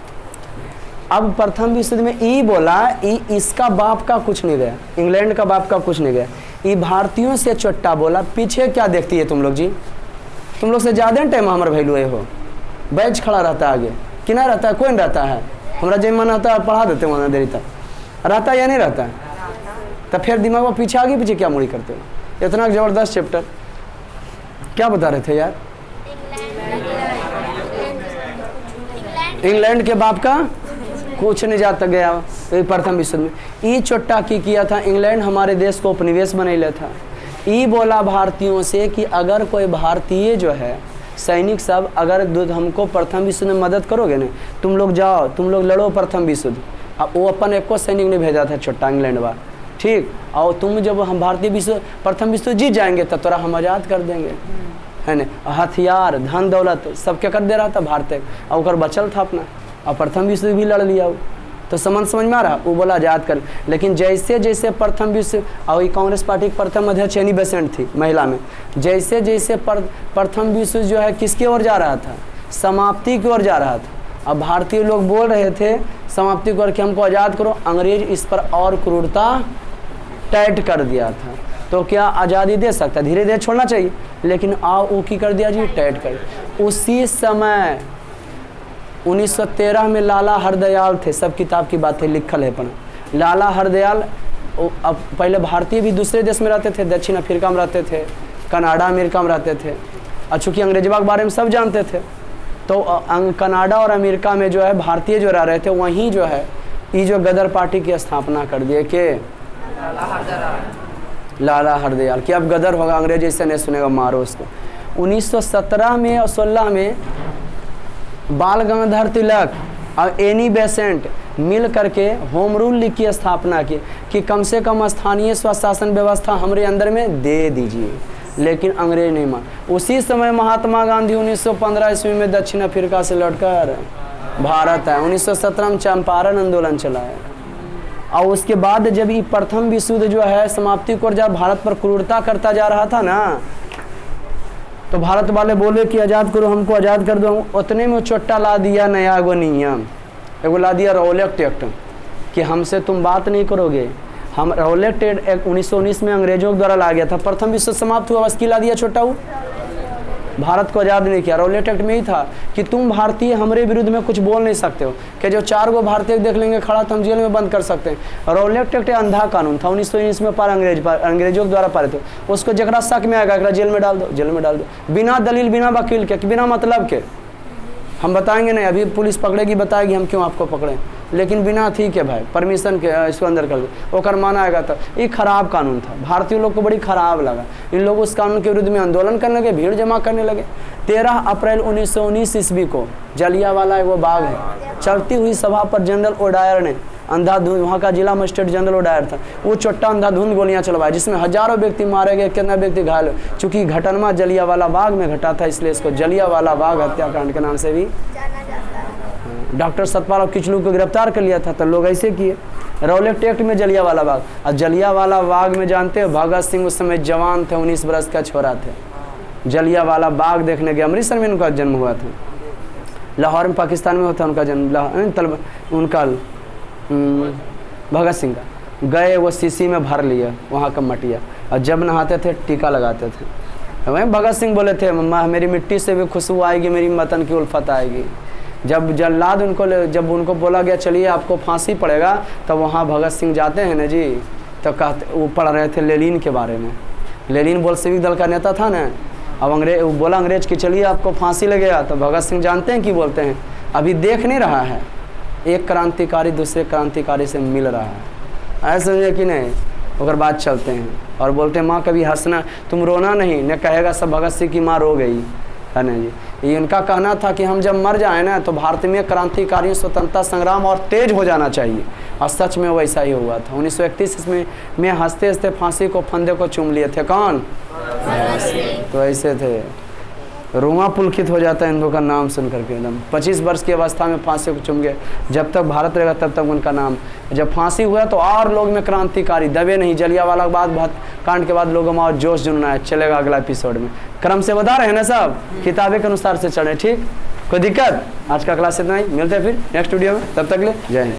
अब प्रथम विश्व युद्ध में ई बोला, इसका बाप का कुछ नहीं गया, इंग्लैंड का बाप का कुछ नहीं गया, ये भारतीयों से चट्टा बोला। पीछे क्या देखती है तुम लोग जी? तुम लोग से ज़्यादा टाइम हमारे भैलू हो, बैच खड़ा रहता है आगे, कि नहीं रहता है? कोई नहीं रहता है। हमारा जब मन आता है पढ़ा देते वहाँ देरी तक, रहता है या नहीं रहता है? तो फिर दिमाग में पीछे आगे पीछे क्या मुड़ी करते हो? इतना ज़बरदस्त चैप्टर क्या बता रहे थे यार? इंग्लैंड के बाप का कुछ नहीं जाता गया प्रथम विश्व में। ई चोट्टा की किया था, इंग्लैंड हमारे देश को उपनिवेश बनैले था। ई बोला भारतीयों से कि अगर कोई भारतीय जो है सैनिक सब अगर हमको प्रथम विश्व में मदद करोगे ना, तुम लोग जाओ, तुम लोग लड़ो प्रथम विश्व। अब वो अपन एको सैनिक ने भेजा था छोटा इंग्लैंड वाला, ठीक। और तुम जब हम भारतीय विश्व प्रथम विश्व जीत जाएंगे तब तोरा हम आज़ाद कर देंगे, है न। हथियार धन दौलत सब क्या कर दे रहा था भारत, और बचल था अपना, और प्रथम विश्व भी लड़ लिया। तो समझ में आ रहा, वो बोला आज़ाद कर। लेकिन जैसे जैसे प्रथम विश्व, और कांग्रेस पार्टी की प्रथम अध्यक्ष एनी बेसेंट थी महिला में, जैसे जैसे प्रथम विश्व जो है किसकी ओर जा रहा था, समाप्ति की ओर जा रहा था। अब भारतीय लोग बोल रहे थे समाप्ति की ओर कि हमको आज़ाद करो, अंग्रेज इस पर और क्रूरता टाइट कर दिया था। तो क्या आज़ादी दे सकता, धीरे धीरे छोड़ना चाहिए, लेकिन आओ वो की कर दिया जी, टाइट कर। उसी समय 1913 में लाला हरदयाल थे, सब किताब की बात है, लिखल है पढ़ा। लाला हरदयाल अब पहले भारतीय भी दूसरे देश में रहते थे, दक्षिण अफ्रीका में रहते थे, कनाडा अमेरिका में रहते थे, और चूँकि अंग्रेजवा के बारे में सब जानते थे, तो कनाडा और अमेरिका में जो है भारतीय जो रह रहे थे, वहीं जो है ये जो गदर पार्टी की स्थापना कर दिए कि लाला हरदयाल कि अब गदर होगा, अंग्रेज ऐसे नहीं सुनेगा, मारो उसको। 1917 में और 16 में बाल गंगाधर तिलक और एनी बेसेंट मिल करके होम रूल लीग की स्थापना की कि कम से कम स्थानीय स्वशासन व्यवस्था हमारे अंदर में दे दीजिए, लेकिन अंग्रेज नहीं मान। उसी समय महात्मा गांधी 1915 ईस्वी में दक्षिण अफ्रीका से लौटकर भारत आए। 1917 में चंपारण आंदोलन चला है, और उसके बाद जब ये प्रथम विश्व युद्ध जो है समाप्ति को जब भारत पर क्रूरता करता जा रहा था ना, तो भारत वाले बोले कि आज़ाद करो, हमको आज़ाद कर दो। उतने में चोट्टा ला दिया नया एगो नियम, एगो ला दिया रौलट एक्ट कि हमसे तुम बात नहीं करोगे। हम रौलट एक्ट 1919 में अंग्रेजों द्वारा ला गया था, प्रथम विश्व समाप्त हुआ, बस की ला दिया छोटा वो, भारत को आज़ाद नहीं किया। रौलट एक्ट में ही था कि तुम भारतीय हमारे विरुद्ध में कुछ बोल नहीं सकते हो, कि जो 4 गो भारतीय देख लेंगे खड़ा तो हम जेल में बंद कर सकते हैं। रौलट एक्ट अंधा कानून था, 1919 में अंग्रेजों द्वारा पारित हो। उसको जगरा शक में आएगा जेल में डाल दो, जेल में डाल दो, बिना दलील बिना वकील के, बिना मतलब के। हम बताएंगे नहीं, अभी पुलिस पकड़ेगी, बताएगी हम क्यों आपको पकड़ें, लेकिन बिना ठीक है भाई परमिशन के इसको अंदर कर दो, ओकर माना आएगा। तो ये खराब कानून था, भारतीय लोग को बड़ी खराब लगा। इन लोग उस कानून के विरुद्ध में आंदोलन करने लगे, भीड़ जमा करने लगे। 13 अप्रैल 1919 ईस्वी को जलियांवाला वो बाग है, चलती हुई सभा पर जनरल ओडायर ने अंधाधुंध, वहाँ का जिला मजिस्ट्रेट जनरल ओडायर था, वो चोट्टा अंधाधुंध गोलियां चलवाई, जिसमें हजारों व्यक्ति मारे गए, कितना व्यक्ति घायल हुए। चूँकि घटना जलियांवाला बाग में घटा था, इसलिए इसको जलियांवाला बाग हत्याकांड के नाम से भी डॉक्टर सतपाल किचलू को गिरफ्तार कर लिया था। तो लोग ऐसे किए रौलट एक्ट में जलियांवाला बाग। और जलियांवाला बाग में जानते हो भगत सिंह उस समय जवान थे, 19 बरस का छोरा थे। जलियांवाला बाग देखने गए, अमृतसर में उनका जन्म हुआ था, लाहौर में पाकिस्तान में होता उनका जन्म, उनका भगत सिंह का। गए वो शीशी में भर लिया वहाँ का मटिया, और जब नहाते थे टीका लगाते थे। वहीं भगत सिंह बोले थे मम्मा मेरी मिट्टी से भी खुशबू आएगी, मेरी वतन की उल्फत आएगी। जब जल्लाद जब उनको बोला गया चलिए आपको फांसी पड़ेगा, तब वहाँ भगत सिंह जाते हैं ना जी, तो कहते वो पढ़ रहे थे लेनिन के बारे में। लेनिन बोल्शेविक दल का नेता था ना। अब अंग्रेज बोला अंग्रेज कि चलिए आपको फांसी लगेगा, तो भगत सिंह जानते हैं कि बोलते हैं अभी देख नहीं रहा है, एक क्रांतिकारी दूसरे क्रांतिकारी से मिल रहा है, ऐसा समझे कि नहीं। और बाद चलते हैं और बोलते हैं माँ कभी हंसना, तुम रोना नहीं, न कहेगा सब भगत सिंह की माँ रो गई, है ना जी। ये उनका कहना था कि हम जब मर जाए ना तो भारत में क्रांतिकारी स्वतंत्रता संग्राम और तेज हो जाना चाहिए, और सच में वैसा ही हुआ था। 1931 में हंसते हंसते फांसी को फंदे को चूम लिए थे, कौन? तो ऐसे थे, रोमा पुलकित हो जाता है इनको का नाम सुन करके एकदम। 25 वर्ष की अवस्था में फांसी को चूम गए, जब तक भारत रहेगा तब तक उनका नाम। जब फांसी हुआ तो और लोग में क्रांतिकारी दबे नहीं। जलियांवाला बाग कांड के बाद लोगों में और जोश जुनून आया, चलेगा अगला एपिसोड में। क्रम से बता रहे हैं ना सब, किताबें के अनुसार से चढ़े, ठीक। कोई दिक्कत? आज का क्लास इतना ही, मिलते हैं फिर नेक्स्ट वीडियो में, तब तक ले जय हिंद।